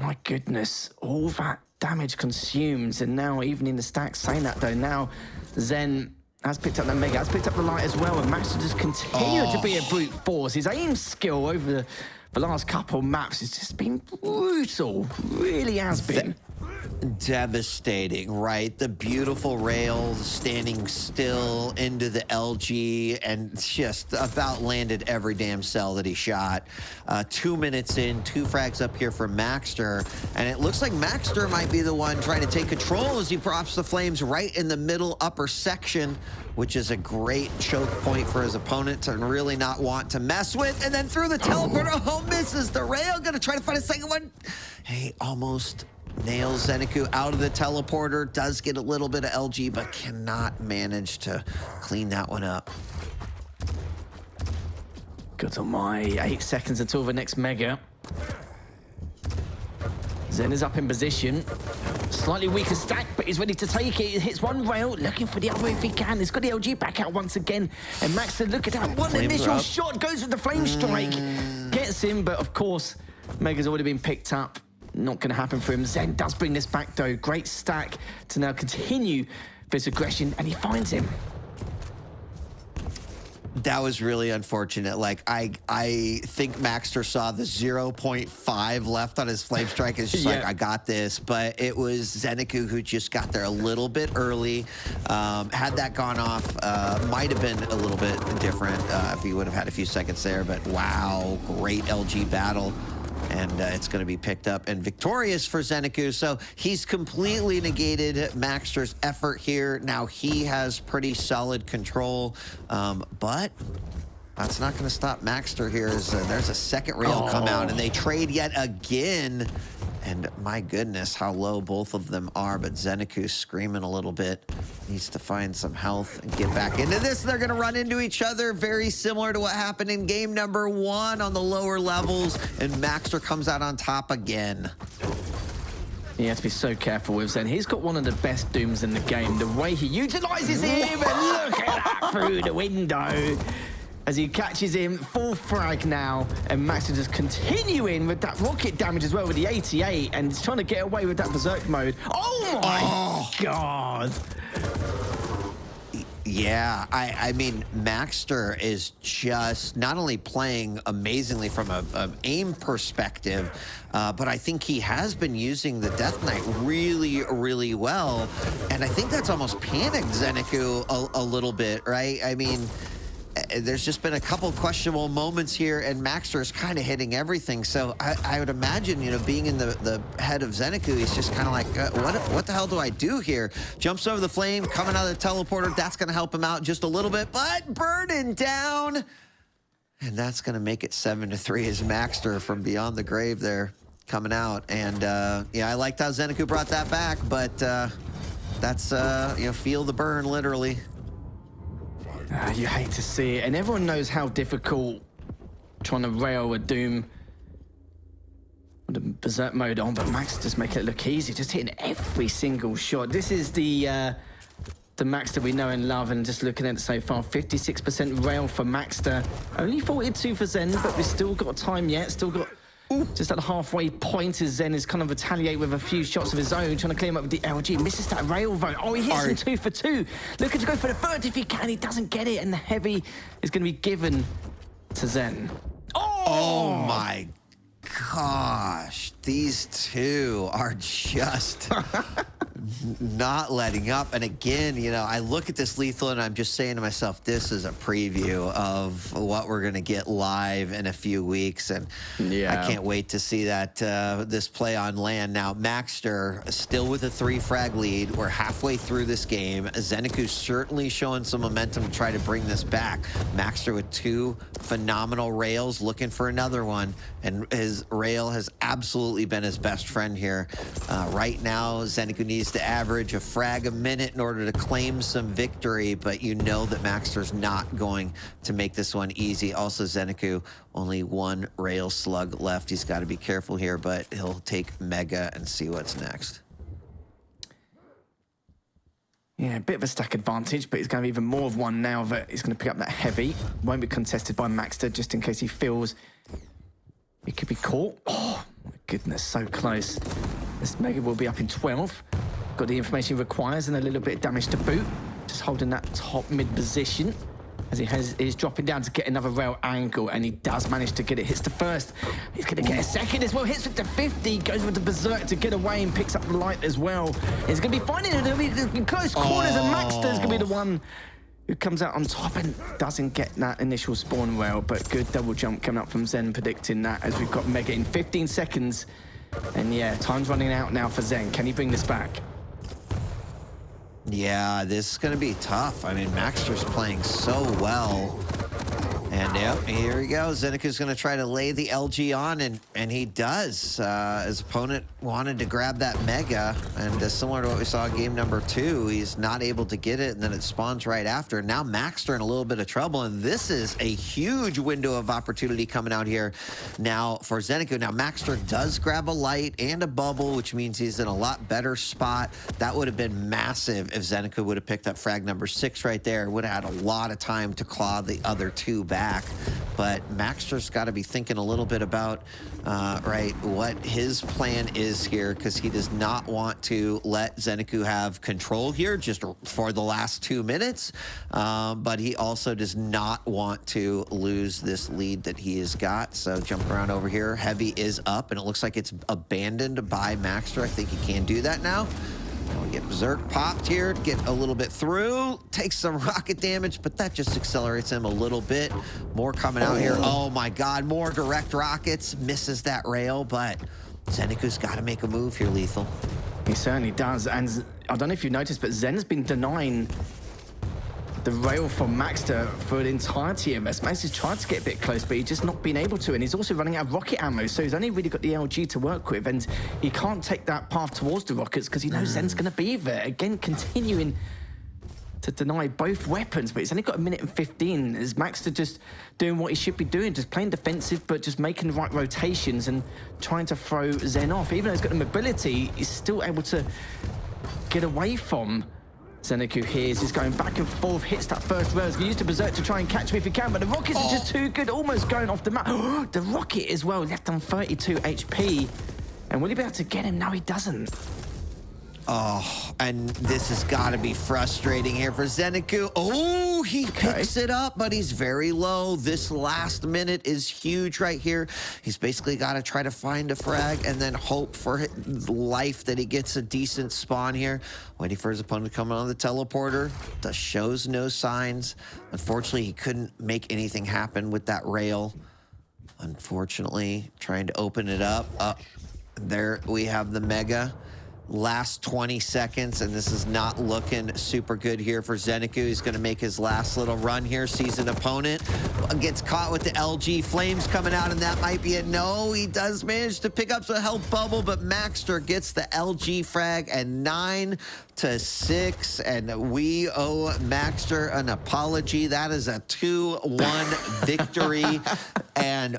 C: my goodness, all that damage consumed. And now, even in the stacks saying that, though, now Zen has picked up the Mega, has picked up the Light as well. And Maxter just continued to be a brute force. His aim skill over the last couple maps has just been brutal. Really has been.
B: Devastating, right? The beautiful rails standing still into the LG and just about landed every damn cell that he shot. 2 minutes in, 2 frags up here for Maxter. And it looks like Maxter might be the one trying to take control as he drops the flames right in the middle upper section, which is a great choke point for his opponent to really not want to mess with. And then through the teleporter, misses the rail. Gonna try to find a second one. Hey, almost nails ZenAku out of the teleporter. Does get a little bit of LG, but cannot manage to clean that one up.
C: Good on my 8 seconds until the next Mega. Zen is up in position. Slightly weaker stack, but he's ready to take it. He hits one rail, looking for the other if he can. He's got the LG back out once again. And Maxter, look at that. One initial shot goes with the flame strike. Gets him, but of course, Mega's already been picked up. Not going to happen for him. Zen does bring this back, though. Great stack to now continue this aggression, and he finds him.
B: That was really unfortunate. Like, I think Maxter saw the 0.5 left on his flame strike. It's just like, I got this. But it was ZenAku who just got there a little bit early. Had that gone off, might have been a little bit different if he would have had a few seconds there. But wow, great LG battle. And it's going to be picked up and victorious for ZenAku. So he's completely negated Maxter's effort here. Now he has pretty solid control, but that's not going to stop Maxter here. As, there's a second rail come out, and they trade yet again. And my goodness, how low both of them are. But ZenAku's screaming a little bit. Needs to find some health and get back into this. They're going to run into each other, very similar to what happened in game number 1 on the lower levels. And Maxter comes out on top again.
C: You have to be so careful with Zen. He's got one of the best dooms in the game. The way he utilizes him, and look at that through the window. As he catches him, full frag now, and Maxter just continuing with that rocket damage as well with the 88, and he's trying to get away with that berserk mode. Oh my God!
B: Yeah, I mean, Maxter is just not only playing amazingly from an aim perspective, but I think he has been using the Death Knight really, really well, and I think that's almost panicked ZenAku a little bit, right? I mean, there's just been a couple questionable moments here, and Maxter is kind of hitting everything. So I would imagine, you know, being in the head of ZenAku, he's just kind of like, what the hell do I do here? Jumps over the flame, coming out of the teleporter. That's going to help him out just a little bit, but burning down. And that's going to make it 7-3 as Maxter from beyond the grave there coming out. And yeah, I liked how ZenAku brought that back, but that's, you know, feel the burn, literally.
C: You hate to see it, and everyone knows how difficult trying to rail a Doom with the berserk mode on, but Max just making it look easy, just hitting every single shot. This is the Max that we know and love, and just looking at it so far, 56% rail for Maxter, only 42 for Zen, but we've still got time yet, still got just at the halfway point as Zen is kind of retaliate with a few shots of his own, trying to clean him up with the LG. Misses that rail vote. Oh, he hits him 2 for 2. Looking to go for the third if he can. He doesn't get it, and the heavy is going to be given to Zen.
B: Oh my gosh. these two are just not letting up. And again, you know, I look at this Lethal and I'm just saying to myself, this is a preview of what we're going to get live in a few weeks. And I can't wait to see that this play on land. Now, Maxter still with a 3-frag lead. We're halfway through this game. ZenAku certainly showing some momentum to try to bring this back. Maxter with 2 phenomenal rails, looking for another one. And his rail has absolutely been his best friend here. Right now, ZenAku needs to average a frag a minute in order to claim some victory, but you know that Maxter's not going to make this one easy. Also, ZenAku, only 1 rail slug left. He's got to be careful here, but he'll take Mega and see what's next.
C: Yeah, a bit of a stack advantage, but he's going to have even more of one now that he's going to pick up that heavy. Won't be contested by Maxter, just in case he feels he could be caught. Oh, my goodness, so close. This Mega will be up in 12. Got the information he requires and a little bit of damage to boot. Just holding that top mid position as he's dropping down to get another rail angle, and he does manage to get it. Hits the first. He's going to get a second as well. Hits with the 50. Goes with the berserk to get away and picks up the light as well. He's going to be finding it in close corners, and Maxter's going to be the one who comes out on top and doesn't get that initial spawn rail, but good double jump coming up from Zen, predicting that as we've got Mega in 15 seconds. And yeah, time's running out now for Zen. Can he bring this back?
B: Yeah, this is going to be tough. I mean, Maxter's playing so well. And yep, here he goes. ZenAku's going to try to lay the LG on, and he does. His opponent wanted to grab that Mega, and similar to what we saw in game number 2, he's not able to get it, and then it spawns right after. Now Maxter in a little bit of trouble, and this is a huge window of opportunity coming out here now for ZenAku. Now Maxter does grab a light and a bubble, which means he's in a lot better spot. That would have been massive if ZenAku would have picked up frag number 6 right there. Would have had a lot of time to claw the other 2 back. But Maxter's got to be thinking a little bit about right, what his plan is here, because he does not want to let ZenAku have control here just for the last 2 minutes, but he also does not want to lose this lead that he has got. So jumping around over here, heavy is up, and it looks like it's abandoned by Maxter. I think he can do that now. Now we get Berserk popped here, get a little bit through, takes some rocket damage, but that just accelerates him a little bit. More coming out here. Oh my God, more direct rockets. Misses that rail, but ZenAku's got to make a move here, Lethal.
C: He certainly does, and I don't know if you noticed, but Zen's been denying the rail from Maxter for the entirety of this. Maxter's tried to get a bit close, but he's just not been able to, and he's also running out of rocket ammo, so he's only really got the LG to work with, and he can't take that path towards the rockets because he knows Zen's going to be there. Again, continuing to deny both weapons, but he's only got a minute and 15. Is Maxter just doing what he should be doing, just playing defensive, but just making the right rotations and trying to throw Zen off? Even though he's got the mobility, he's still able to get away from ZenAku here. He's going back and forth, hits that first rail. He's going to use the berserk to try and catch me if he can, but the rockets are just too good, almost going off the map. The rocket as well, left on 32 HP. And will he be able to get him? No, he doesn't.
B: Oh, and this has got to be frustrating here for ZenAku. Oh, he picks it up, but he's very low. This last minute is huge right here. He's basically got to try to find a frag and then hope for life that he gets a decent spawn here. Waiting for his opponent to come on the teleporter. Shows no signs. Unfortunately, he couldn't make anything happen with that rail. Unfortunately, trying to open it up. There we have the Mega. Last 20 seconds, and this is not looking super good here for ZenAku. He's going to make his last little run here, sees an opponent, gets caught with the LG flames coming out, and that might be it. No, he does manage to pick up some health bubble, but Maxter gets the LG frag, and 9-6, and we owe Maxter an apology. That is a 2-1 victory, and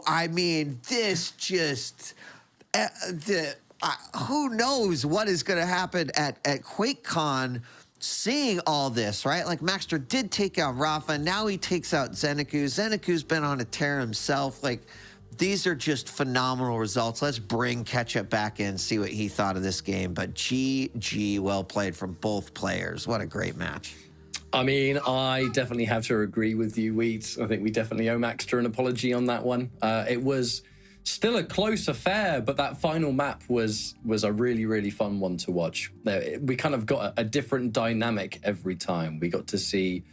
B: I mean, this just... who knows what is going to happen at QuakeCon, seeing all this, right? Like, Maxter did take out Rafa, now he takes out ZenAku. ZenAku's been on a tear himself. Like, these are just phenomenal results. Let's bring Ketchup back in, see what he thought of this game. But GG, well played from both players. What a great match.
A: I mean, I definitely have to agree with you, Weeds. I think we definitely owe Maxter an apology on that one. It was still a close affair, but that final map was a really, really fun one to watch. We kind of got a different dynamic every time. We got to see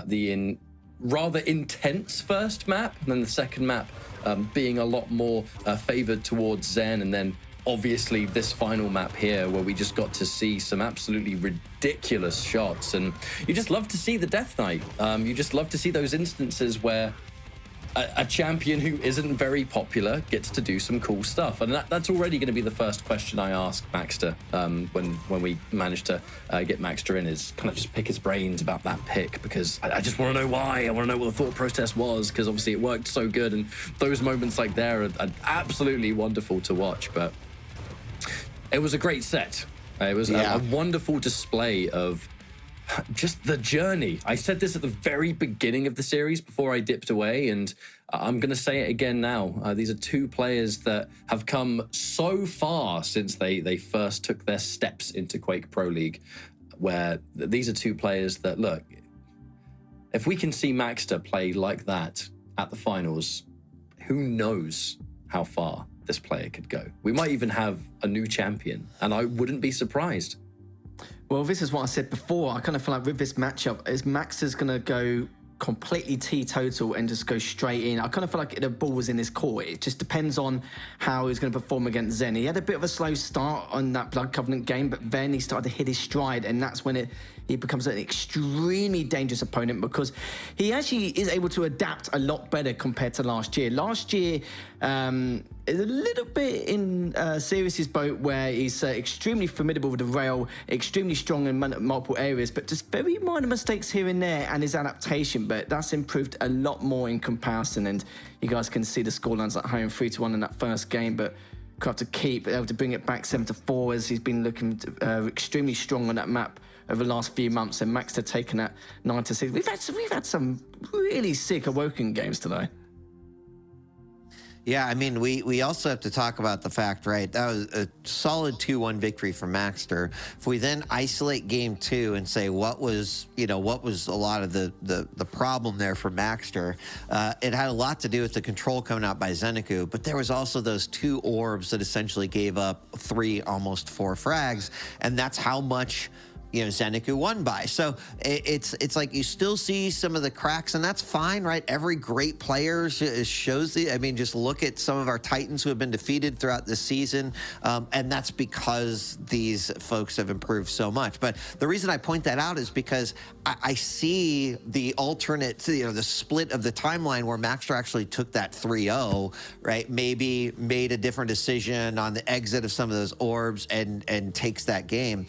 A: the rather intense first map, and then the second map being a lot more favored towards Zen, and then obviously this final map here where we just got to see some absolutely ridiculous shots. And you just love to see the Death Knight. You just love to see those instances where a champion who isn't very popular gets to do some cool stuff. And that's already going to be the first question I ask Maxter when we manage to get Maxter in, is kind of just pick his brains about that pick, because I just want to know why. I want to know what the thought process was, because obviously it worked so good, and those moments like there are absolutely wonderful to watch. But it was a great set. It was a wonderful display of just the journey. I said this at the very beginning of the series before I dipped away, and I'm going to say it again now. These are two players that have come so far since they first took their steps into Quake Pro League, where these are two players that, look, if we can see Maxter play like that at the finals, who knows how far this player could go. We might even have a new champion, and I wouldn't be surprised.
C: Well, this is what I said before. I kind of feel like with this matchup, is Maxter's going to go completely teetotal and just go straight in. I kind of feel like the ball was in his court. It just depends on how he's going to perform against Zen. He had a bit of a slow start on that Blood Covenant game, but then he started to hit his stride, and that's when he becomes an extremely dangerous opponent, because he actually is able to adapt a lot better compared to last year. Last year is a little bit in Sirius's boat, where he's extremely formidable with the rail, extremely strong in multiple areas, but just very minor mistakes here and there, and his adaptation. But that's improved a lot more in comparison, and you guys can see the scorelines at home, 3-1 in that first game, but got to keep able to bring it back 7-4, as he's been looking extremely strong on that map over the last few months, and Maxter taking that 9-6. We've had some really sick Awoken games today.
B: Yeah, I mean, we also have to talk about the fact, right, that was a solid 2-1 victory for Maxter. If we then isolate game 2 and say what was a lot of the problem there for Maxter, it had a lot to do with the control coming out by ZenAku, but there was also those 2 orbs that essentially gave up 3, almost 4 frags, and that's how much ZenAku won by. So it's like you still see some of the cracks, and that's fine, right? Every great player shows just look at some of our Titans who have been defeated throughout the season, and that's because these folks have improved so much. But the reason I point that out is because I see the alternate, the split of the timeline where Maxter actually took that 3-0, right? Maybe made a different decision on the exit of some of those orbs and takes that game.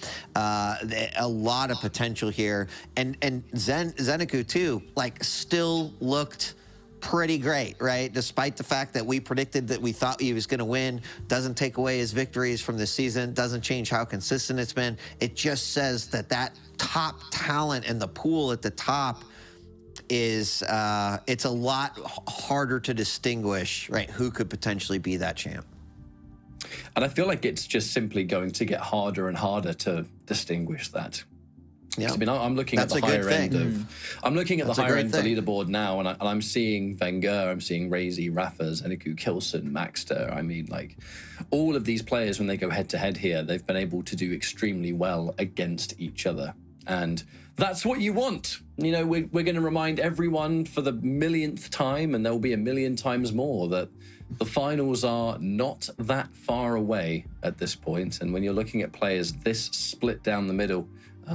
B: A lot of potential here, and ZenAku too, like, still looked pretty great, right? Despite the fact that we predicted that we thought he was going to win, doesn't take away his victories from the season, doesn't change how consistent it's been. It just says that top talent and the pool at the top is it's a lot harder to distinguish, right? Who could potentially be that champ?
A: And I feel like it's just simply going to get harder and harder to distinguish that. Yeah, I mean, I'm looking at the higher end of. I'm looking at the higher end of the leaderboard now, and I'm seeing Wenger, I'm seeing Razy, Rafa, ZenAku, Kilson, Maxter. I mean, like, all of these players, when they go head to head here, they've been able to do extremely well against each other, and that's what you want. We're going to remind everyone for the millionth time, and there will be a million times more, that the finals are not that far away at this point. And when you're looking at players this split down the middle,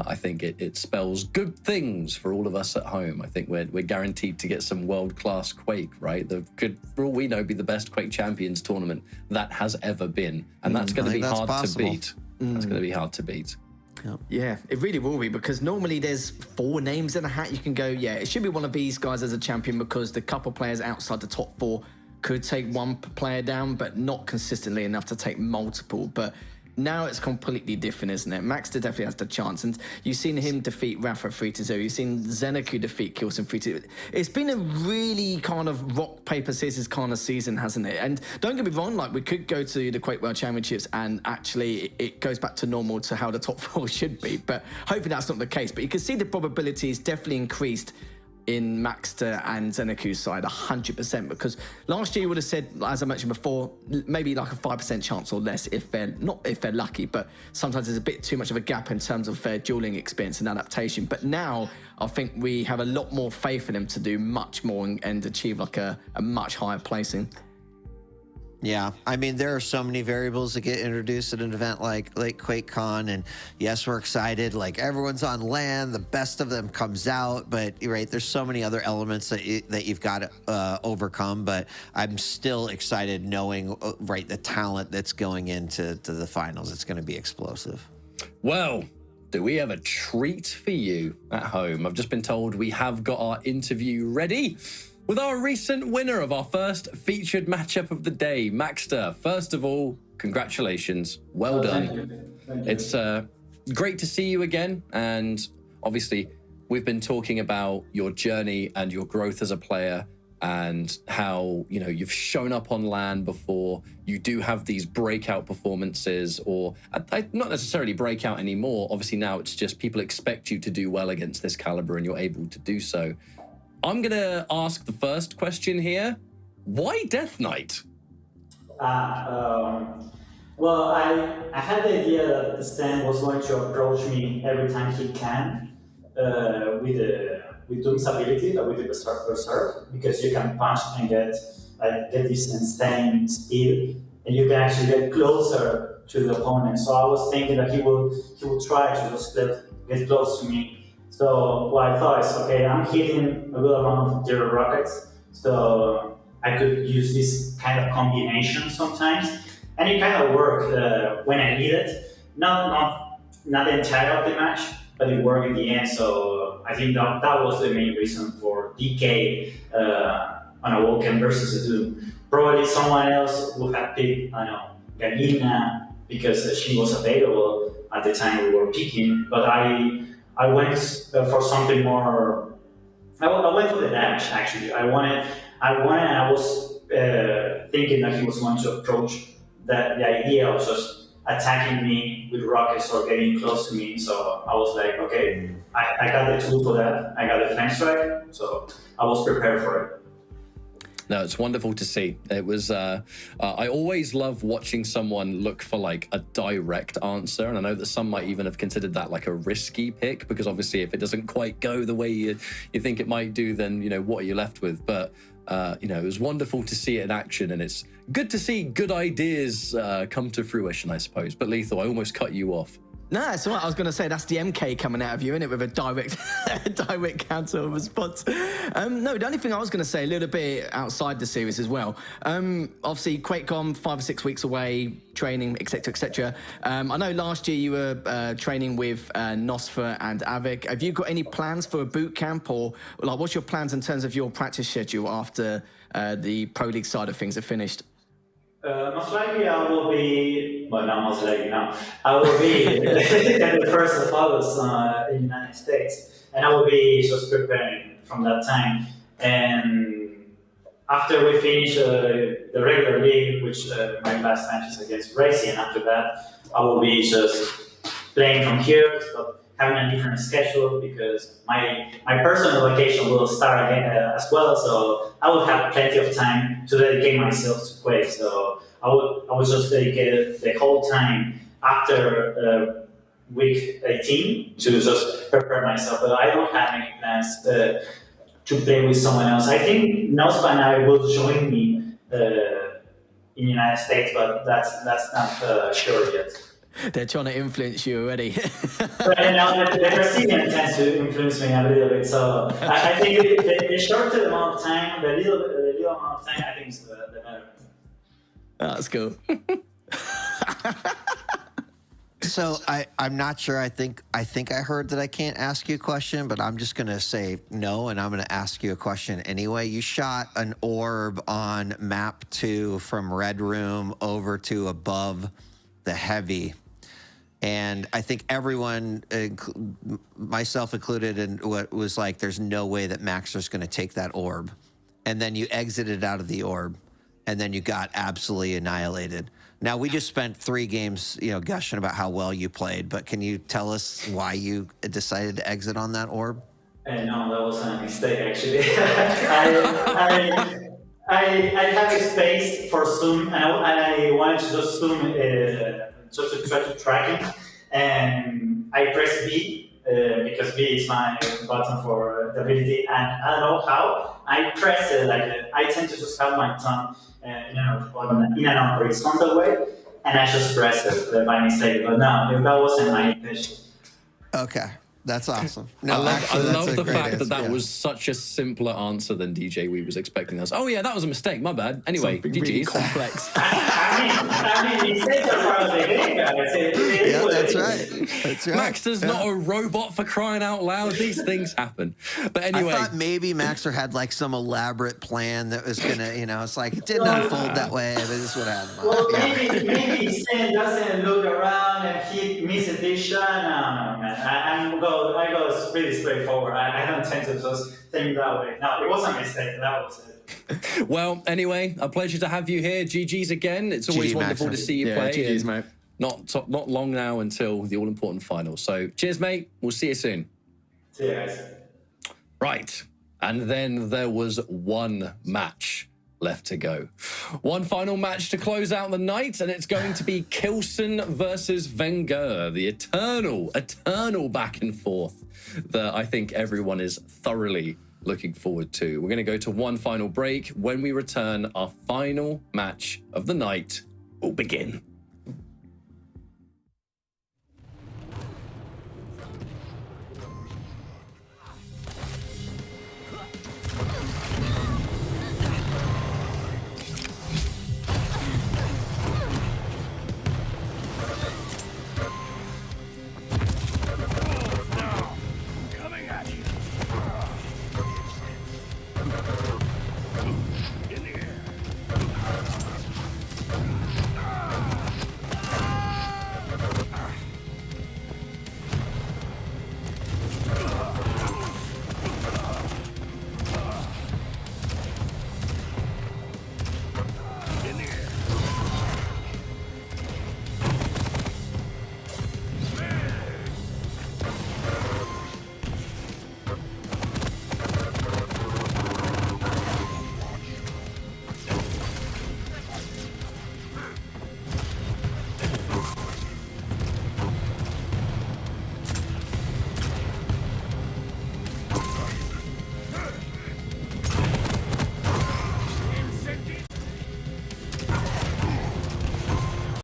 A: I think it spells good things for all of us at home. I think we're guaranteed to get some world-class Quake, right? That could, for all we know, be the best Quake Champions tournament that has ever been. And that's going to be hard to beat. That's going to be hard to beat.
C: Yeah, it really will be, because normally there's 4 names in a hat. You can go, yeah, it should be one of these guys as a champion, because the couple players outside the top 4 could take one player down, but not consistently enough to take multiple. But now it's completely different, isn't it? Maxter definitely has the chance, and you've seen him defeat Rafa 3-0. You've seen ZenAku defeat Kilson 3-2. It's been a really kind of rock, paper, scissors kind of season, hasn't it? And don't get me wrong, like, we could go to the Quake World Championships and actually it goes back to normal, to how the top 4 should be. But hopefully that's not the case. But you can see the probability is definitely increased in Maxter and ZenAku's side 100%, because last year you would have said, as I mentioned before, maybe like a 5% chance or less if they're lucky, but sometimes there's a bit too much of a gap in terms of their dueling experience and adaptation. But now I think we have a lot more faith in them to do much more and achieve like a much higher placing.
B: Yeah, I mean, there are so many variables that get introduced at an event like QuakeCon, and yes, we're excited. Like, everyone's on land, the best of them comes out, but right, there's so many other elements that you've got to overcome. But I'm still excited knowing right the talent that's going into the finals. It's going to be explosive.
A: Well, do we have a treat for you at home? I've just been told we have got our interview ready with our recent winner of our first featured matchup of the day, Maxter. First of all, congratulations. Well done. Thank you. It's great to see you again. And obviously, we've been talking about your journey and your growth as a player and how, you know, you've shown up on LAN before. You do have these breakout performances, or not necessarily breakout anymore. Obviously, now it's just people expect you to do well against this caliber and you're able to do so. I'm going to ask the first question here. Why Death Knight?
D: Well, I had the idea that Stan was going to approach me every time he can with Doom's ability, with the Berserk, because you can punch and get this insane speed, and you can actually get closer to the opponent. So I was thinking that he will try to just get close to me. So what I thought is, okay, I'm hitting a good amount of zero rockets, so I could use this kind of combination sometimes, and it kind of worked when I need it. Not the entire of the match, but it worked in the end. So I think that was the main reason for DK on Awoken versus a Doom. Probably someone else would have picked, I don't know, Galina, because she was available at the time we were picking, but I went for something more. I went for the dash, actually. I was thinking that he was going to approach the idea of just attacking me with rockets or getting close to me. So I was like, okay, I got the tool for that. I got the flank strike, so I was prepared for it.
A: No, it's wonderful to see. It was, I always love watching someone look for like a direct answer. And I know that some might even have considered that like a risky pick, because obviously if it doesn't quite go the way you think it might do, then, you know, what are you left with? But, you know, it was wonderful to see it in action, and it's good to see good ideas come to fruition, I suppose. But Lethal, I almost cut you off.
C: No, that's what I was going to say. That's the MK coming out of you, innit, with a direct counter response. No, the only thing I was going to say, a little bit outside the series as well. Obviously, QuakeCon, 5 or 6 weeks away, training, etc., etc. I know last year you were training with Nosfer and Avik. Have you got any plans for a boot camp, or like what's your plans in terms of your practice schedule after the Pro League side of things are finished?
D: Most likely I will be, well, not most likely, no. I will be the first of August in the United States, and I will be just preparing from that time. And after we finish the regular league, which my last match is against Racy, and after that, I will be just playing from here, but having a different schedule, because my personal vacation will start again as well, so I will have plenty of time to dedicate myself to Quake. So I would just dedicate the whole time after week 18 to just prepare myself. But I don't have any plans to play with someone else. I think Nospa and I will join me in the United States, but that's not sure yet.
C: They're trying to influence you already.
D: Right now, the Brazilian tends to influence me a little bit. So I think the shorter amount of time, the little amount of time, I think is the better.
C: That's cool.
B: So I'm not sure. I think I heard that I can't ask you a question, but I'm just going to say no, and I'm going to ask you a question anyway. You shot an orb on map 2 from Red Room over to above the Heavy. And I think everyone, myself included, and what was like, there's no way that Maxter's going to take that orb. And then you exited out of the orb, and then you got absolutely annihilated. Now, we just spent 3 games, you know, gushing about how well you played, but can you tell us why you decided to exit on that orb?
D: No, that was a mistake actually. I have a space for zoom, and I wanted to just zoom just to try to track it, and I pressed B because B is my button for the ability, and I don't know how I press it. I tend to just have my thumb in an horizontal way, and I just press it by mistake. But no, that wasn't my intention.
B: Okay. That's awesome. No,
A: I love the fact
B: answer.
A: that was such a simpler answer than DJ Wee was expecting us. Oh yeah, that was a mistake. My bad. Anyway,
C: Something really
A: GG's.
C: complex.
D: I mean, mistakes are part of the game, guys.
B: Yeah, that's right. That's right.
A: Maxter's not a robot, for crying out loud. These things happen. But anyway,
B: I thought maybe Maxter had like some elaborate plan that was gonna, it's like it didn't unfold that way, but this is what happened.
D: Well, maybe Zen doesn't look around and he misses this shot. No, man. I go pretty straightforward. I don't tend to just think that way. No, it was a mistake. That was it.
A: Well, anyway, a pleasure to have you here. GG's again. It's always
B: GG,
A: wonderful
B: Maxter.
A: to see you
C: Yeah,
A: play.
C: GG's,
A: and
C: mate.
A: Not long now until the all-important final. So cheers, mate. We'll see you soon.
D: See you guys.
A: Right. And then there was one match left to go. One final match to close out the night, and it's going to be Kilson versus Wenger, the eternal back and forth that I think everyone is thoroughly looking forward to. We're going to go to one final break. When we return, our final match of the night will begin.